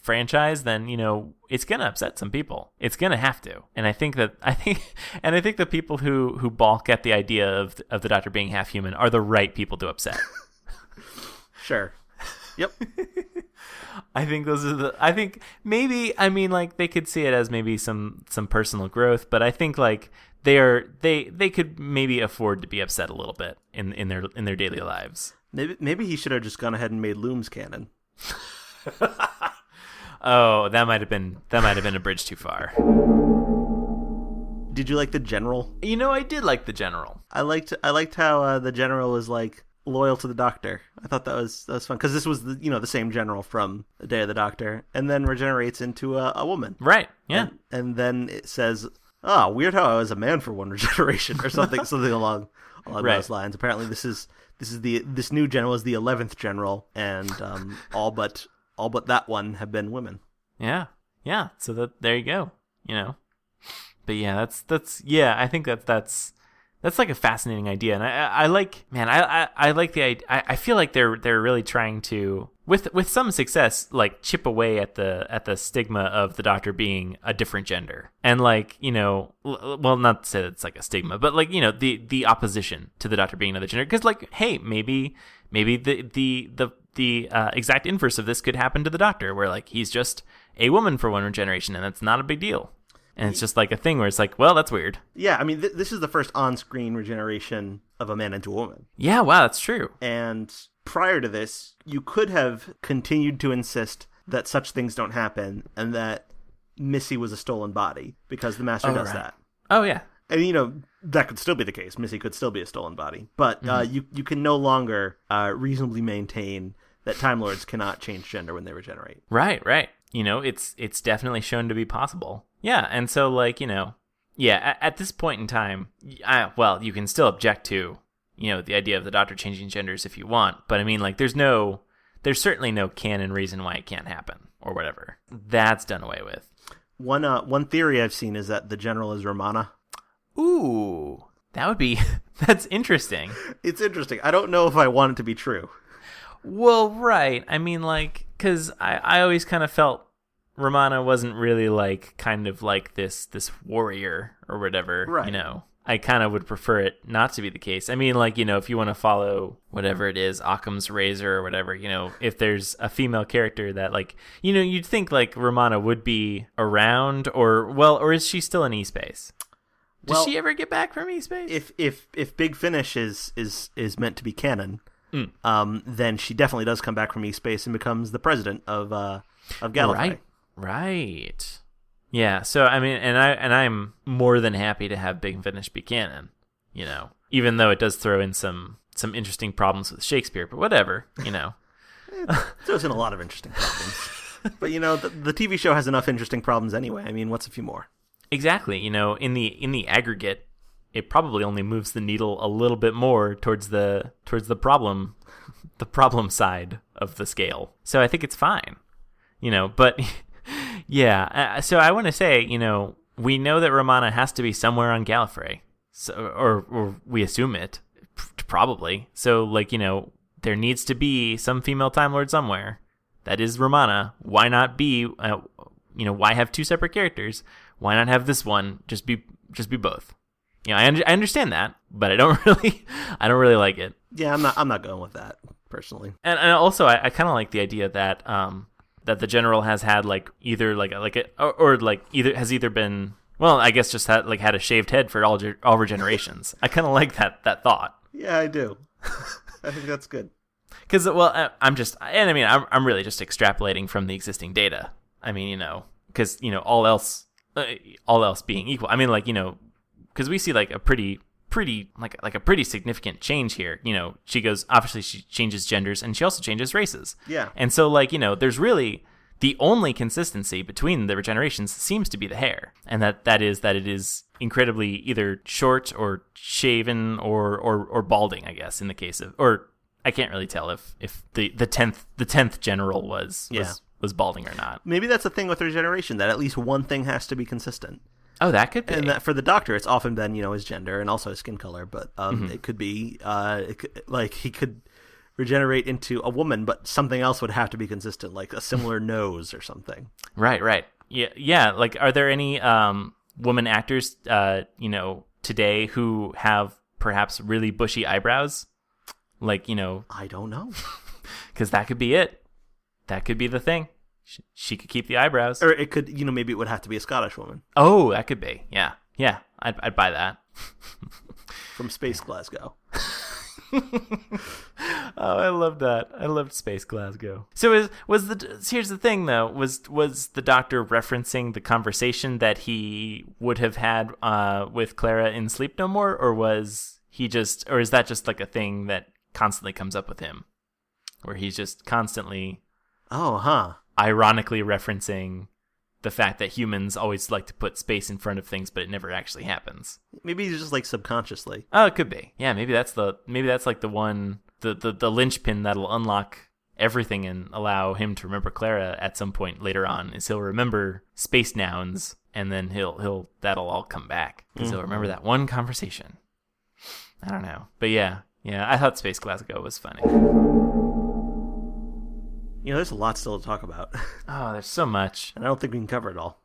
franchise, then, it's going to upset some people. It's going to have to. And I think the people who balk at the idea of the Doctor being half human are the right people to upset. Sure. Yep. I think maybe, I mean, like, they could see it as maybe some personal growth, but I think, like, they could maybe afford to be upset a little bit in their daily lives. Maybe he should have just gone ahead and made Looms canon. Oh, that might have been a bridge too far. Did you like the general? You know, I did like the general. I liked how the general is like loyal to the Doctor. I thought that was fun because this was the same general from the Day of the Doctor, and then regenerates into a woman. Right. Yeah. And then it says, "Oh, weird how I was a man for one regeneration," or something along those lines. Apparently, this new general is the 11th general, and all but that one have been women. Yeah. Yeah. So there you go. But yeah, I think that's like a fascinating idea, and I like the idea. I feel like they're really trying to, with some success, like chip away at the stigma of the Doctor being a different gender, and like well, not to say it's like a stigma, but like the opposition to the Doctor being another gender, because like, hey, maybe the exact inverse of this could happen to the Doctor, where like he's just a woman for one regeneration, and that's not a big deal. And it's just like a thing where it's like, well, that's weird. Yeah, I mean, this is the first on-screen regeneration of a man into a woman. Yeah, wow, that's true. And prior to this, you could have continued to insist that such things don't happen and that Missy was a stolen body, because the Master does that. Oh, yeah. And, that could still be the case. Missy could still be a stolen body. But you can no longer reasonably maintain that Time Lords cannot change gender when they regenerate. Right. It's definitely shown to be possible. Yeah, and so like, at this point in time, you can still object to, the idea of the Doctor changing genders if you want, but I mean, like, there's certainly no canon reason why it can't happen or whatever. That's done away with. One theory I've seen is that the general is Romana. Ooh, that's interesting. It's interesting. I don't know if I want it to be true. Well, right. I mean, like, because I always kind of felt Romana wasn't really like kind of like this warrior or whatever, right. I kind of would prefer it not to be the case. I mean, like, if you want to follow whatever it is, Occam's razor or whatever, if there's a female character that like, you'd think like Romana would be around, or is she still in E-Space? Does she ever get back from E-Space? If Big Finish is meant to be canon, then she definitely does come back from E-Space and becomes the president of Gallifrey. Right. Yeah. So I mean, and I'm more than happy to have Big Finish be canon. Even though it does throw in some interesting problems with Shakespeare, but whatever. It throws in a lot of interesting problems. But the TV show has enough interesting problems anyway. I mean, what's a few more? Exactly. In the aggregate, it probably only moves the needle a little bit more towards the problem side of the scale. So I think it's fine. But. Yeah, so I want to say, we know that Romana has to be somewhere on Gallifrey, so, or we assume it, probably. So, like, there needs to be some female Time Lord somewhere. That is Romana. Why not be, why have two separate characters? Why not have this one just be both? I understand that, but I don't really like it. Yeah, I'm not going with that personally. And also, I kind of like the idea that that the general has had like either either been, well, I guess just had a shaved head for all regenerations. I kind of like that thought. Yeah, I do. I think that's good. Because I'm really just extrapolating from the existing data. I mean, because all else being equal. I mean, like, because we see like a pretty significant change here. She changes genders and she also changes races. Yeah. And so like, there's really the only consistency between the regenerations seems to be the hair, and that it is incredibly either short or shaven or balding, I guess, in the case of, or I can't really tell if the 10th general was balding or not. Maybe that's the thing with regeneration, that at least one thing has to be consistent. Oh, that could be. And that for the Doctor, it's often been, his gender and also his skin color. But it could be, he could regenerate into a woman, but something else would have to be consistent, like a similar nose or something. Right. Yeah. Like, are there any women actors, today who have perhaps really bushy eyebrows? Like, I don't know. Because that could be it. That could be the thing. She could keep the eyebrows. Or it could, maybe it would have to be a Scottish woman. Oh, that could be. Yeah. I'd buy that. From Space Glasgow. Oh, I love that. I loved Space Glasgow. So here's the thing though, was the Doctor referencing the conversation that he would have had with Clara in Sleep No More, or is that just like a thing that constantly comes up with him, where he's just constantly ironically referencing the fact that humans always like to put space in front of things, but it never actually happens. Maybe he's just like subconsciously. Oh, it could be. Yeah, maybe that's like the one, the linchpin that'll unlock everything and allow him to remember Clara at some point later on. Is he'll remember space nouns, and then that'll all come back because he'll remember that one conversation. I don't know, but yeah, I thought Space Glasgow was funny. There's a lot still to talk about. Oh, there's so much. And I don't think we can cover it all.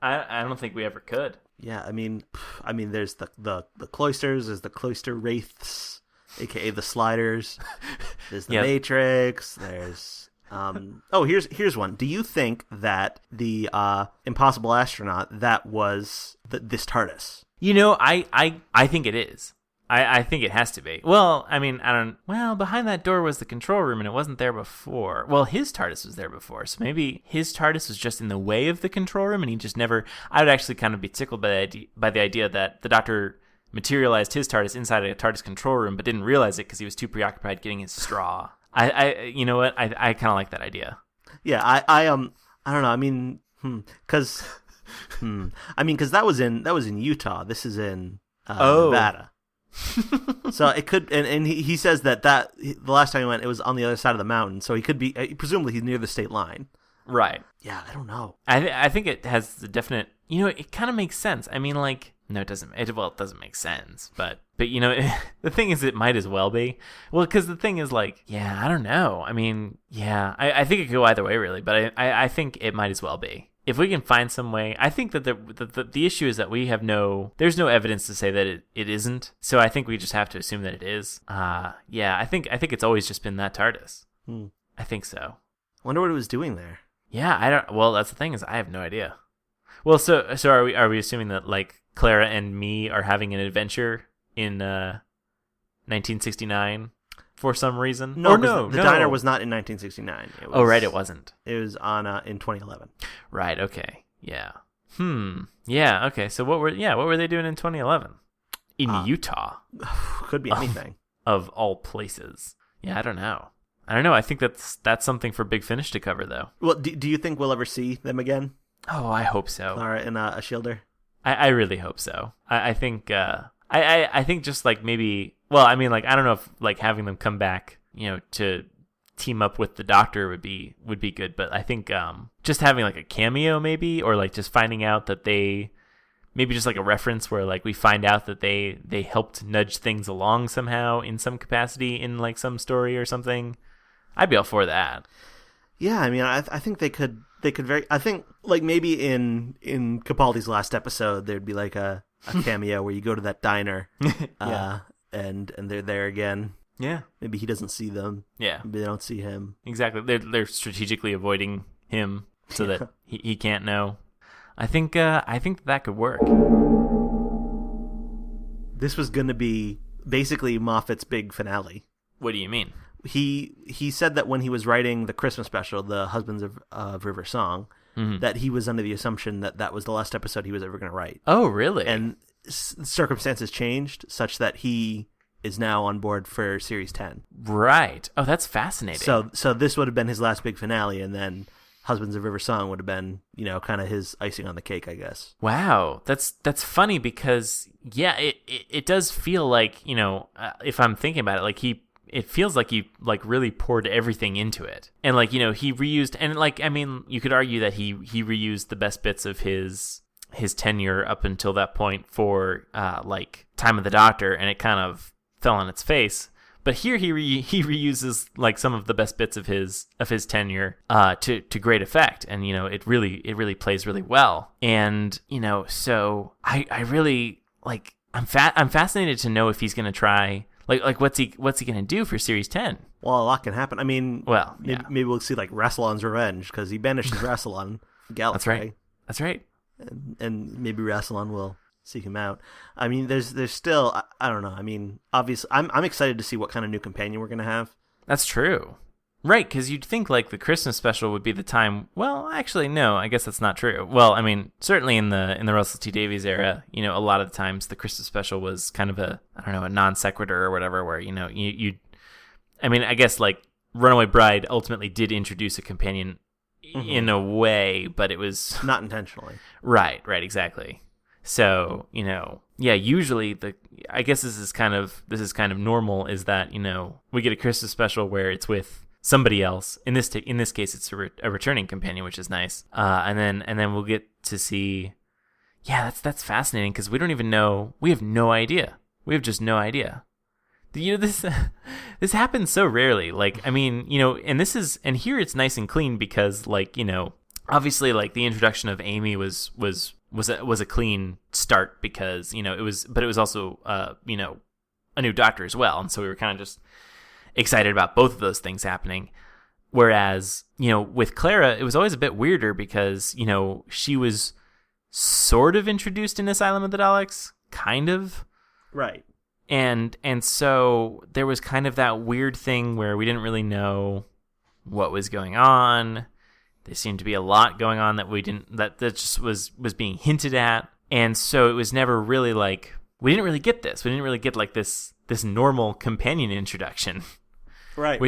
I don't think we ever could. Yeah, I mean, there's the Cloisters, there's the Cloister Wraiths, aka the Sliders. There's the Matrix. There's here's one. Do you think that the Impossible Astronaut that was this TARDIS? I think it is. I think it has to be. Well, I mean, behind that door was the control room, and it wasn't there before. Well, his TARDIS was there before, so maybe his TARDIS was just in the way of the control room, and he just never... I would actually kind of be tickled by the idea that the Doctor materialized his TARDIS inside a TARDIS control room, but didn't realize it because he was too preoccupied getting his straw. You know what? I kind of like that idea. Yeah, I don't know. I mean, because that was in Utah. This is in Nevada. So it could, and he says that the last time he went, it was on the other side of the mountain. So he could be, presumably he's near the state line. Right. Yeah, I don't know. I think it has the definite, it kind of makes sense. I mean, like, no, it doesn't. It doesn't make sense. But the thing is, it might as well be. Well, because the thing is, like, I don't know. I mean, I think it could go either way, really. But I think it might as well be. If we can find some way, I think that the issue is that there's no evidence to say that it isn't. So I think we just have to assume that it is. I think it's always just been that TARDIS. I think so. Wonder what it was doing there. Yeah, I don't. Well, that's the thing is I have no idea. Well, so are we assuming that like Clara and me are having an adventure in 1969? For some reason? No, the diner was not in 1969. It wasn't. It was in 2011. Right, okay. Yeah. Yeah, okay. So what were they doing in 2011? In Utah. Could be anything. Of all places. Yeah, I don't know. I think that's something for Big Finish to cover, though. Well, do you think we'll ever see them again? Oh, I hope so. Clara and a Shielder? I really hope so. I think... I think just like maybe, well, I mean, like, I don't know if like having them come back, to team up with the Doctor would be good. But I think just having like a cameo maybe, or like just finding out that maybe just like a reference where like we find out that they helped nudge things along somehow in some capacity in like some story or something. I'd be all for that. Yeah, I mean, I think they could I think like maybe in Capaldi's last episode there'd be like a cameo where you go to that diner and they're there again. Yeah. Maybe he doesn't see them. Yeah. Maybe they don't see him. Exactly. They're strategically avoiding him so that he can't know. I think that could work. This was going to be basically Moffat's big finale. What do you mean? He said that when he was writing the Christmas special, The Husbands of River Song, that he was under the assumption that was the last episode he was ever going to write. Oh, really? And circumstances changed such that he is now on board for Series 10. Right. Oh, that's fascinating. So this would have been his last big finale, and then Husbands of River Song would have been, kind of his icing on the cake, I guess. Wow. That's funny because, yeah, it does feel like, if I'm thinking about it, like it feels like he like really poured everything into it. And like, he reused, and like, I mean, you could argue that he reused the best bits of his tenure up until that point for like Time of the Doctor, and it kind of fell on its face. But here he reuses like some of the best bits of his tenure to great effect, and it really plays really well. And so I really like I'm fascinated to know if he's gonna try like what's he gonna do for Series 10. Well, a lot can happen. I mean, well, yeah. maybe we'll see like Rassilon's revenge because he banishes Rassilon, Gallifrey. That's right. And maybe Rassilon will seek him out. I mean, there's still, I don't know. I mean, obviously, I'm excited to see what kind of new companion we're gonna have. That's true. Right, because you'd think like the Christmas special would be the time. Well, actually, no. I guess that's not true. Well, I mean, certainly in the Russell T Davies era, a lot of the times the Christmas special was kind of a non sequitur or whatever, where I guess like Runaway Bride ultimately did introduce a companion in a way, but it was not intentionally. Right, exactly. So usually I guess this is kind of normal, is that we get a Christmas special where it's with somebody else. In this case, it's a returning companion, which is nice. And then we'll get to see. Yeah, that's fascinating, because we don't even know. We have no idea. We have just no idea. This happens so rarely. Like, I mean, and here it's nice and clean because, like, obviously, like, the introduction of Amy was a clean start because it was also a new Doctor as well, and so we were kind of just excited about both of those things happening. Whereas, with Clara, it was always a bit weirder because, she was sort of introduced in Asylum of the Daleks, kind of. Right. And so there was kind of that weird thing where we didn't really know what was going on. There seemed to be a lot going on that just was being hinted at. And so it was never really like, we didn't really get this. We didn't really get like this normal companion introduction. Right.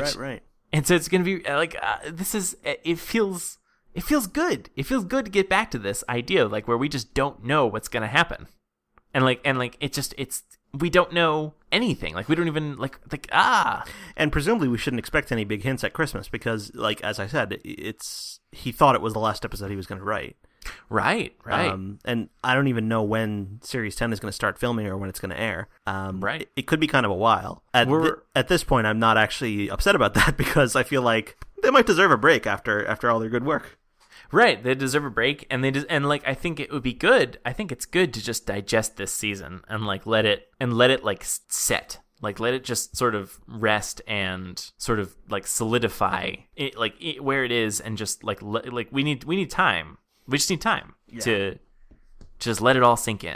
And so it's going to be like, it feels good. It feels good to get back to this idea of like where we just don't know what's going to happen. And we don't know anything. Like, we don't even And presumably we shouldn't expect any big hints at Christmas because, like, as I said, he thought it was the last episode he was going to write. Right. And I don't even know when Series 10 is going to start filming or when it's going to air. Right. It could be kind of a while. At this point, I'm not actually upset about that because I feel like they might deserve a break after all their good work. Right, they deserve a break, and I think it would be good. I think it's good to just digest this season and like let it like set, like let it just sort of rest and sort of like solidify it, where it is, and just like we need time. We just need time to just let it all sink in.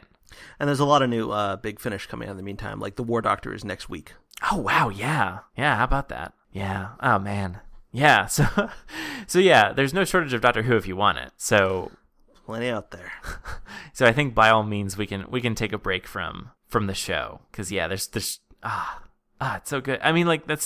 And there's a lot of new Big Finish coming out in the meantime. Like the War Doctor is next week. Oh wow, yeah. How about that? Yeah. Oh man. Yeah, so yeah, there's no shortage of Doctor Who if you want it. So plenty out there. So I think by all means we can take a break from the show, because there's it's so good. I mean, like I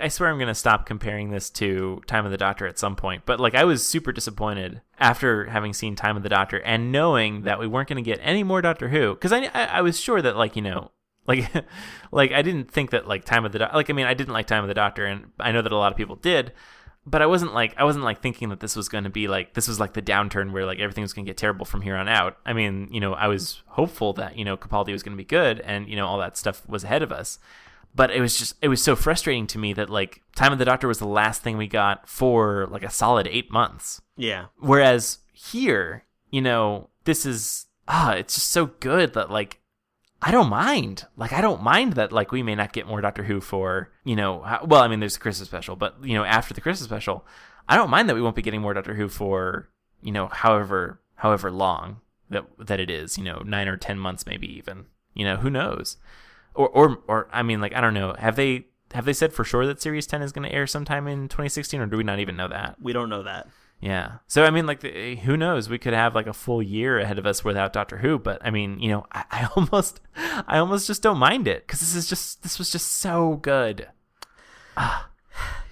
swear I'm gonna stop comparing this to Time of the Doctor at some point. But like I was super disappointed after having seen Time of the Doctor and knowing that we weren't gonna get any more Doctor Who, because I was sure that I didn't think that like Time of the Doctor, I didn't like Time of the Doctor, and I know that a lot of people did, but I wasn't thinking that this was going to be like, this was like the downturn where like everything was going to get terrible from here on out. I mean, I was hopeful that, Capaldi was going to be good and, all that stuff was ahead of us. But it was so frustrating to me that like Time of the Doctor was the last thing we got for like a solid 8 months. Yeah. Whereas here, this is, it's just so good that like, I don't mind. Like, I don't mind that, like, we may not get more Doctor Who for, there's the Christmas special, but, after the Christmas special, I don't mind that we won't be getting more Doctor Who for, however long that it is, 9 or 10 months, maybe even, who knows? Or I don't know. Have they said for sure that Series 10 is going to air sometime in 2016, or do we not even know that? We don't know that. Yeah. So, who knows? We could have like a full year ahead of us without Doctor Who, but I almost just don't mind it, because this was just so good.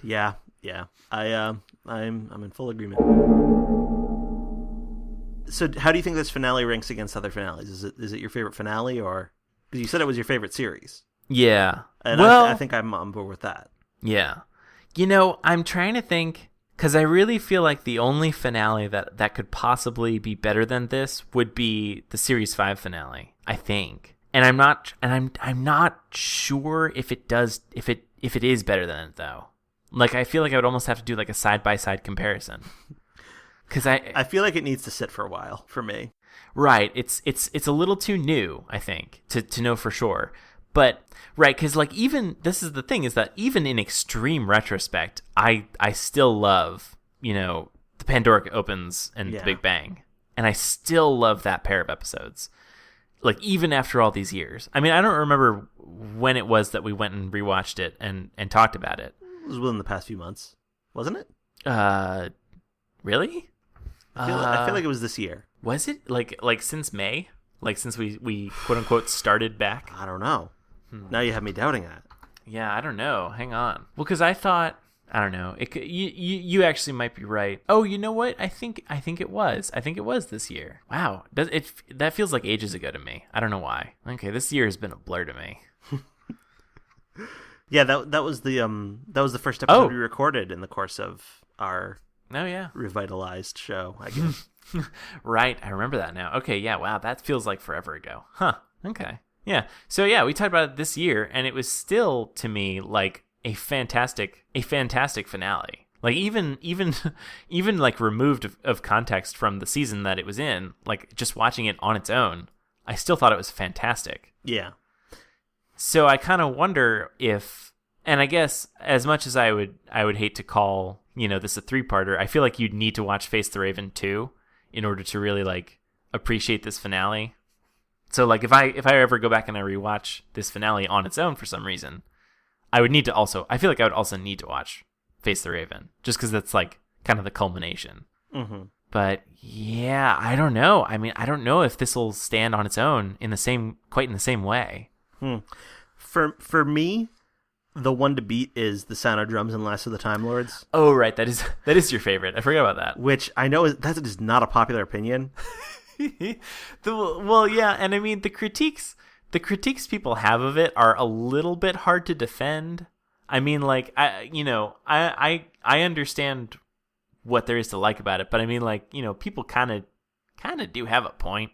Yeah. I'm in full agreement. So how do you think this finale ranks against other finales? Is it your favorite finale, or because you said it was your favorite series? Yeah. And I think I'm on board with that. Yeah. I'm trying to think, because I really feel like the only finale that could possibly be better than this would be the Series 5 finale, I think. And I'm not sure if it is better than it, though. Like, I feel like I would almost have to do like a side-by-side comparison. Because I feel like it needs to sit for a while for me. Right. It's a little too new, I think, to know for sure. But right, because like even this is the thing, is that even in extreme retrospect, I still love the Pandora Opens and the Big Bang, and I still love that pair of episodes. like even after all these years. I mean, I don't remember when it was that we went and rewatched it and talked about it. It was within the past few months, wasn't it? Really? I feel like it was this year. Was it like since May? Like since we quote unquote started back? I don't know. Now you have me doubting that. Yeah, I don't know. Hang on. Well, because I thought, I don't know. You actually might be right. Oh, you know what? I think it was. I think it was this year. Wow. That feels like ages ago to me. I don't know why. Okay, this year has been a blur to me. Yeah, that was the first episode we recorded in the course of our revitalized show, I guess. Right, I remember that now. Okay, yeah, wow, that feels like forever ago. Huh. Okay. Yeah. So yeah, we talked about it this year, and it was still to me like a fantastic finale. Like even like removed of context from the season that it was in, like just watching it on its own, I still thought it was fantastic. Yeah. So I kind of wonder if, and I guess as much as I would hate to call, this a 3-parter, I feel like you'd need to watch Face the Raven 2 in order to really like appreciate this finale. So like if I ever go back and I rewatch this finale on its own for some reason, I feel like I would also need to watch Face the Raven, just because that's like kind of the culmination. Mm-hmm. But yeah, I don't know. I mean, I don't know if this will stand on its own quite in the same way. For me, the one to beat is the Sound of Drums and Last of the Time Lords. Oh, right. That is your favorite. I forgot about that. Which I know that is not a popular opinion. Well, yeah, and I mean the critiques people have of it are a little bit hard to defend. I mean, like I understand what there is to like about it, but I mean, like, people kind of do have a point,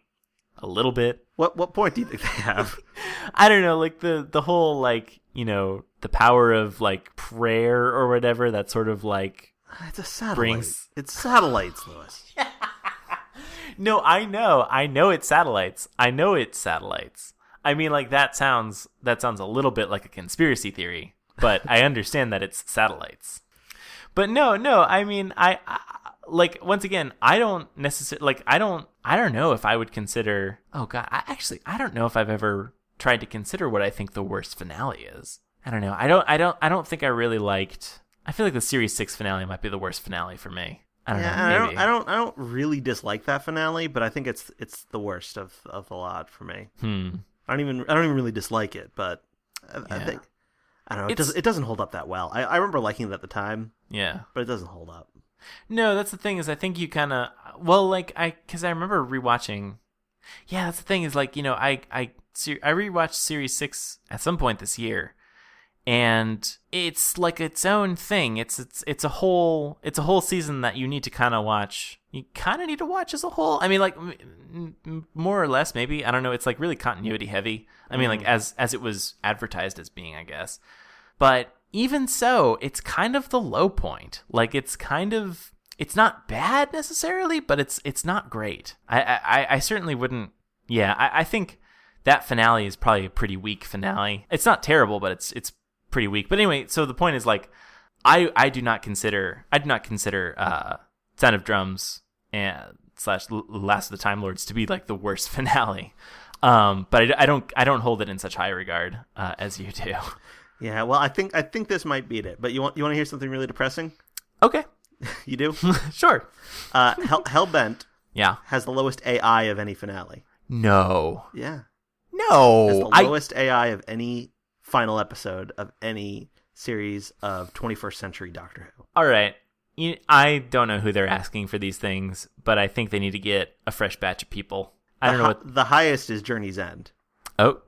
a little bit. What point do you think they have? I don't know, like the whole like the power of like prayer or whatever. That sort of like it's a satellite. It's satellites, Lewis. No, I know it's satellites. I mean, like that sounds a little bit like a conspiracy theory, but I understand that it's satellites. But no, I mean, I like, once again, I don't necessarily like, I don't know if I would consider, oh God, I don't know if I've ever tried to consider what I think the worst finale is. I don't know. I don't think I really liked, I feel like the series 6 finale might be the worst finale for me. I don't know. Maybe. I don't really dislike that finale, but I think it's the worst of the lot for me. I don't even really dislike it, but I think, I don't know, it doesn't hold up that well. I remember liking it at the time. Yeah. But it doesn't hold up. No, that's the thing, is I think you kind of, well, like because I remember rewatching. Yeah, that's the thing, is like, I rewatched series 6 at some point this year, and it's like its own thing. It's a whole season that you need to kind of watch. You kind of need to watch as a whole. I mean, like more or less, maybe. I don't know. It's like really continuity heavy. I mean, like as it was advertised as being, I guess. But even so, it's kind of the low point. Like it's not bad necessarily, but it's not great. I certainly wouldn't. Yeah, I think that finale is probably a pretty weak finale. It's not terrible, but it's pretty weak. But anyway, so the point is, like, I do not consider Sound of Drums and / Last of the Time Lords to be like the worst finale. But I don't hold it in such high regard as you do. Yeah, well, I think this might beat it. But you want to hear something really depressing? Okay. You do? Sure. Hellbent has the lowest AI of any finale. No. Yeah. No. Has the lowest AI of any final episode of any series of 21st century Doctor Who. All right. I don't know who they're asking for these things, but I think they need to get a fresh batch of people. I don't know what... The highest is Journey's End. Oh.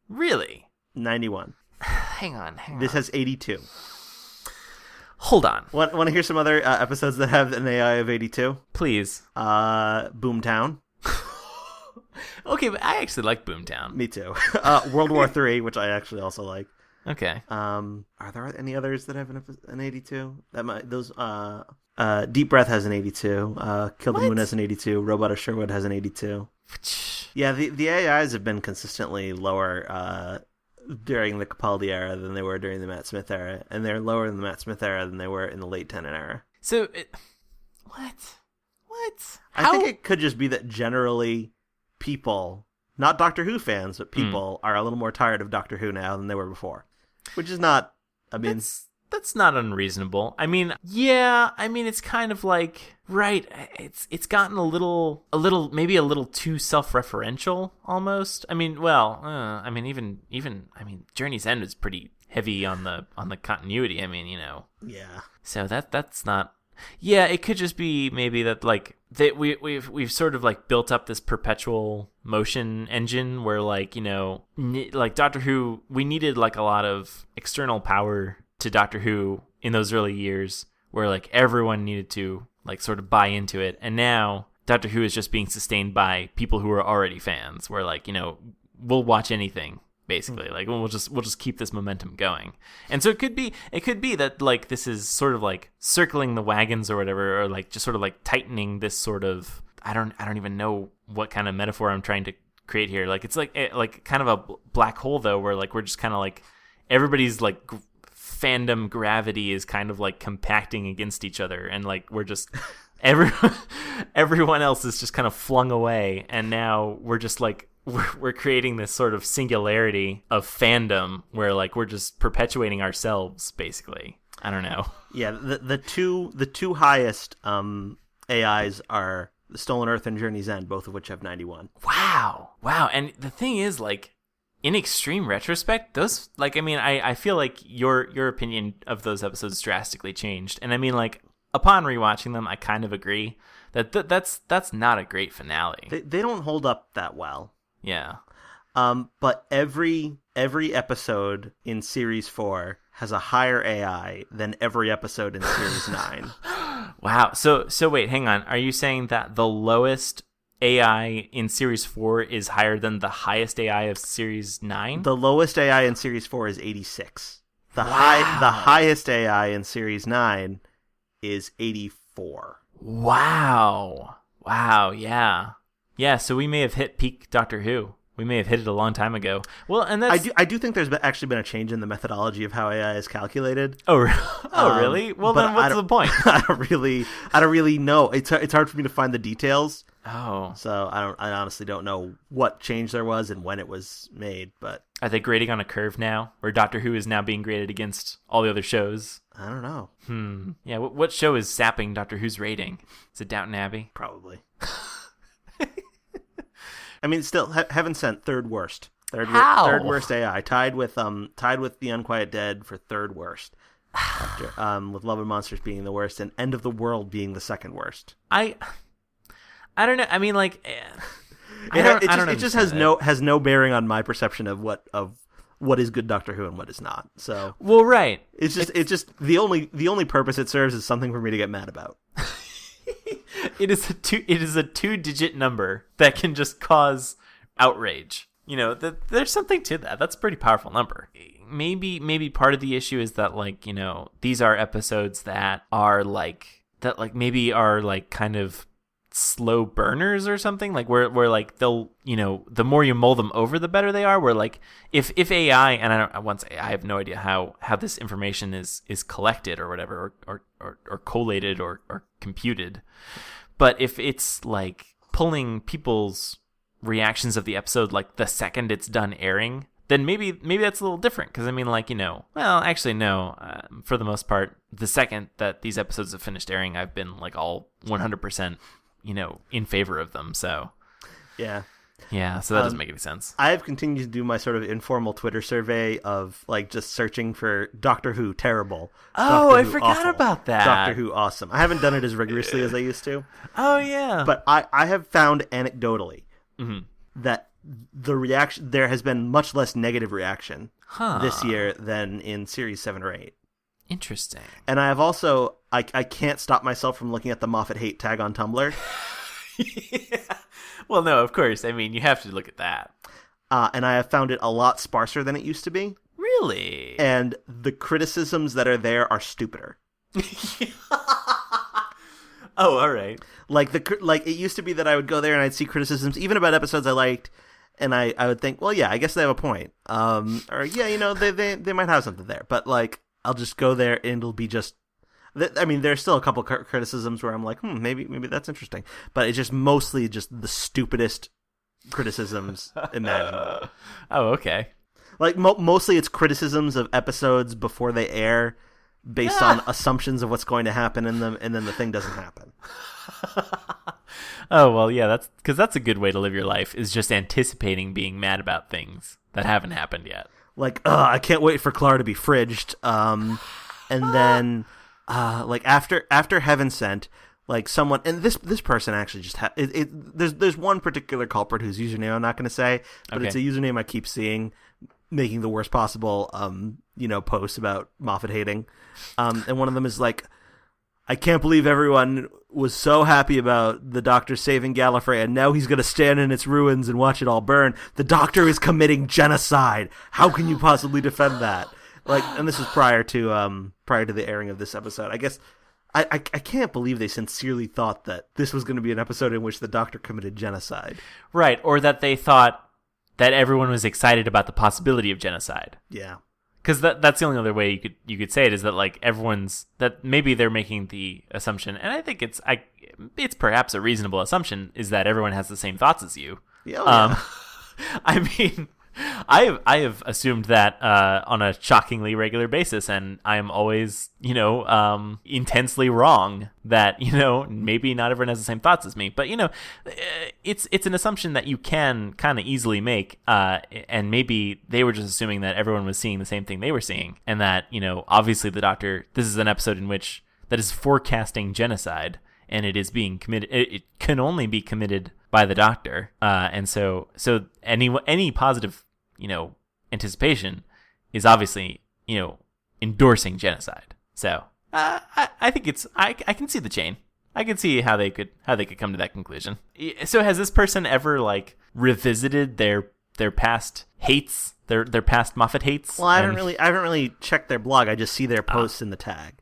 Really? 91. Hang on. This has 82. Hold on. Want to hear some other episodes that have an AI of 82? Please. Boomtown. Okay, but I actually like Boomtown. Me too. World War III, which I actually also like. Okay. Are there any others that have an 82? Deep Breath has an 82. Kill the Moon has an 82. Robot of Sherwood has an 82. Yeah, the AIs have been consistently lower during the Capaldi era than they were during the Matt Smith era, and they're lower in the Matt Smith era than they were in the late Tennant era. So, what? I think it could just be that generally people not Doctor Who fans, but people are a little more tired of Doctor Who now than they were before, which is not. I mean, that's not unreasonable. I mean, yeah. I mean, it's kind of like right. It's gotten a little, maybe a little too self-referential almost. I mean, well, I mean, even I mean, Journey's End is pretty heavy on the continuity. I mean, Yeah. So that's not. Yeah, it could just be maybe that like that we've sort of like built up this perpetual motion engine where like like Doctor Who, we needed like a lot of external power to Doctor Who in those early years where like everyone needed to like sort of buy into it, and now Doctor Who is just being sustained by people who are already fans where like we'll watch anything. Basically, like we'll just keep this momentum going, and so it could be that like this is sort of like circling the wagons or whatever, or like just sort of like tightening this sort of I don't even know what kind of metaphor I'm trying to create here. Like it's like kind of a black hole though, where like we're just kind of like everybody's like fandom gravity is kind of like compacting against each other, and like we're just everyone else is just kind of flung away, and now we're just like. We're creating this sort of singularity of fandom where like we're just perpetuating ourselves basically. I don't know. Yeah, the two highest AIs are the Stolen Earth and Journey's End, both of which have 91. Wow. And the thing is, like, in extreme retrospect, those like I mean I feel like your opinion of those episodes drastically changed, and I mean like upon rewatching them, I kind of agree that that's not a great finale. They don't hold up that well. Yeah. But every episode in Series 4 has a higher AI than every episode in Series 9. Wow. So wait, hang on. Are you saying that the lowest AI in Series 4 is higher than the highest AI of Series 9? The lowest AI in Series 4 is 86. The highest AI in Series 9 is 84. Wow, yeah. Yeah, so we may have hit peak Doctor Who. We may have hit it a long time ago. Well, and that's... I do think there's actually been a change in the methodology of how AI is calculated. Oh, really? Well, then what's the point? I don't really know. It's hard for me to find the details. Oh, so I honestly don't know what change there was and when it was made. But are they grading on a curve now, where Doctor Who is now being graded against all the other shows? I don't know. Yeah. What show is sapping Doctor Who's rating? Is it Downton Abbey? Probably. I mean, still, Heaven Sent, third worst. Third worst AI, tied with The Unquiet Dead for third worst. With Love and Monsters being the worst, and End of the World being the second worst. I don't know. I mean, like, it just has no bearing on my perception of what is good Doctor Who and what is not. So, well, right. It's just the only purpose it serves is something for me to get mad about. It is a two-digit number that can just cause outrage. There's something to that. That's a pretty powerful number. Maybe part of the issue is that like, these are episodes that are like maybe are like kind of slow burners or something, like where like they'll, the more you mull them over, the better they are. Where like if AI, and I have no idea how this information is collected or whatever, or collated or computed, but if it's like pulling people's reactions of the episode like the second it's done airing, then maybe that's a little different. Because I mean, like, well, actually no, for the most part, the second that these episodes have finished airing, I've been like all 100% in favor of them. So yeah, so that doesn't make any sense. I have continued to do my sort of informal Twitter survey of like just searching for Doctor Who terrible. Oh, I forgot about that. Doctor Who awesome. I haven't done it as rigorously as I used to. Oh yeah. But I have found anecdotally that the reaction, there has been much less negative reaction this year than in Series 7 or 8. Interesting. And I have also, I can't stop myself from looking at the Moffat hate tag on Tumblr. Yeah. Well, no, of course. I mean, you have to look at that. And I have found it a lot sparser than it used to be. Really? And the criticisms that are there are stupider. Oh, all right. Like it used to be that I would go there and I'd see criticisms, even about episodes I liked, and I would think, well, yeah, I guess they have a point. Or yeah, they might have something there. But like, I'll just go there and it'll be just. I mean, there's still a couple criticisms where I'm like, maybe that's interesting. But it's just mostly just the stupidest criticisms imaginable. Oh, okay. Like mostly it's criticisms of episodes before they air based on assumptions of what's going to happen in them, and then the thing doesn't happen. Oh, well, yeah, that's a good way to live your life, is just anticipating being mad about things that haven't happened yet. Like, I can't wait for Clara to be fridged. And then, like after Heaven Sent, like someone, and this person actually just there's one particular culprit whose username I'm not going to say, but It's a username I keep seeing, making the worst possible, posts about Moffat hating. And one of them is like, I can't believe everyone was so happy about the Doctor saving Gallifrey, and now he's going to stand in its ruins and watch it all burn. The Doctor is committing genocide. How can you possibly defend that? Like, and this was prior to the airing of this episode. I guess I can't believe they sincerely thought that this was going to be an episode in which the Doctor committed genocide. Right, or that they thought that everyone was excited about the possibility of genocide. Yeah. Because that's the only other way you could say it, is that like that maybe they're making the assumption, and I think it's perhaps a reasonable assumption, is that everyone has the same thoughts as you. Yeah. I mean, I have assumed that on a shockingly regular basis, and I am always intensely wrong that maybe not everyone has the same thoughts as me, but it's an assumption that you can kind of easily make, and maybe they were just assuming that everyone was seeing the same thing they were seeing, and that obviously the Doctor, this is an episode in which that is forecasting genocide, and it is being committed. It can only be committed by the Doctor, and so any positive anticipation is obviously endorsing genocide. So I think I can see the chain. I can see how they could come to that conclusion. So has this person ever like revisited their past hates, their past Moffat hates? Well, I haven't really checked their blog. I just see their posts in the tag.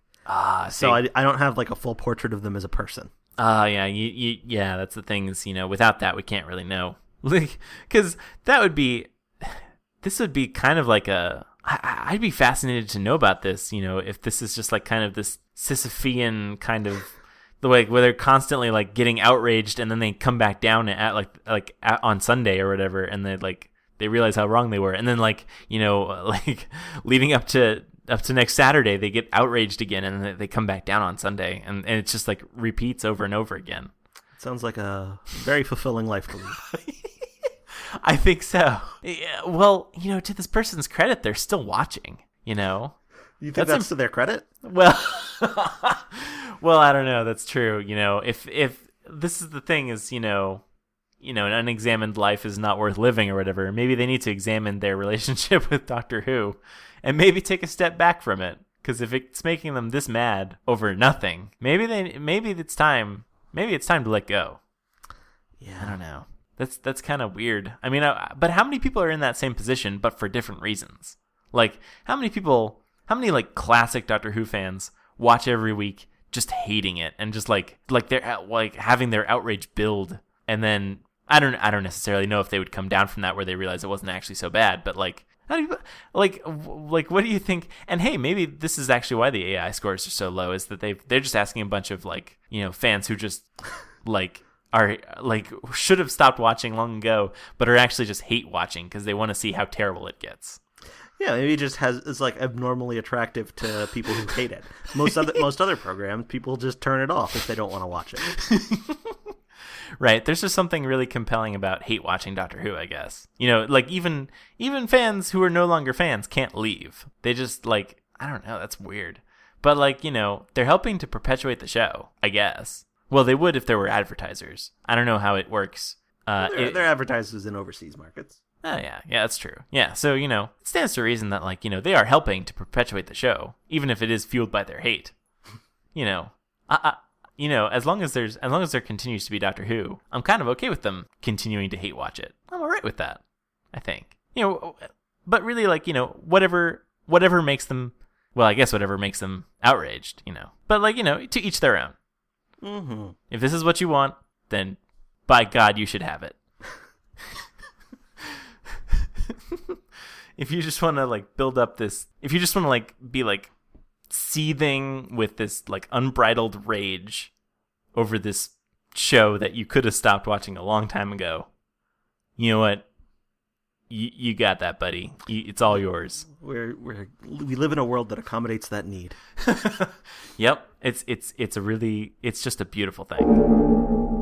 So I don't have like a full portrait of them as a person. Yeah, yeah, that's the thing is, without that we can't really know. Like, because this would be kind of like I'd be fascinated to know about this, if this is just like kind of this Sisyphean kind of the way where they're constantly like getting outraged, and then they come back down at on Sunday or whatever, and they realize how wrong they were, and then like leading up to next Saturday, they get outraged again, and then they come back down on Sunday, and it just like repeats over and over again. Sounds like a very fulfilling life to lead. I think so. Yeah, well, to this person's credit, they're still watching. You think that's to their credit? Well, I don't know. That's true. If this is the thing is, an unexamined life is not worth living or whatever. Maybe they need to examine their relationship with Doctor Who, and maybe take a step back from it. Because if it's making them this mad over nothing, maybe it's time to let go. Yeah, I don't know. That's kind of weird. I mean, but how many people are in that same position, but for different reasons? Like, how many like classic Doctor Who fans watch every week just hating it, and just like they're like having their outrage build, and then I don't necessarily know if they would come down from that where they realize it wasn't actually so bad, but like, how do you, like what do you think? And hey, maybe this is actually why the AI scores are so low, is that they're just asking a bunch of like fans who just like are like should have stopped watching long ago, but are actually just hate watching because they want to see how terrible it gets. Yeah, maybe it just is like abnormally attractive to people who hate it. Most other programs, people just turn it off if they don't want to watch it. Right. There's just something really compelling about hate watching Doctor Who, I guess. Like even fans who are no longer fans can't leave. They just like, I don't know, that's weird. But like, they're helping to perpetuate the show, I guess. Well, they would if there were advertisers. I don't know how it works. They're advertisers in overseas markets. Oh, yeah. Yeah, that's true. Yeah, so, it stands to reason that, like, they are helping to perpetuate the show, even if it is fueled by their hate. As long as there continues to be Doctor Who, I'm kind of okay with them continuing to hate watch it. I'm all right with that, I think. But really, like, whatever makes them, well, I guess whatever makes them outraged, But, like, to each their own. Mm-hmm. If this is what you want, then by God, you should have it. If you just want to like build up this, if you just want to like be like seething with this like unbridled rage over this show that you could have stopped watching a long time ago, you know what? You got that, buddy. It's all yours. We live in a world that accommodates that need. Yep. It's just a beautiful thing.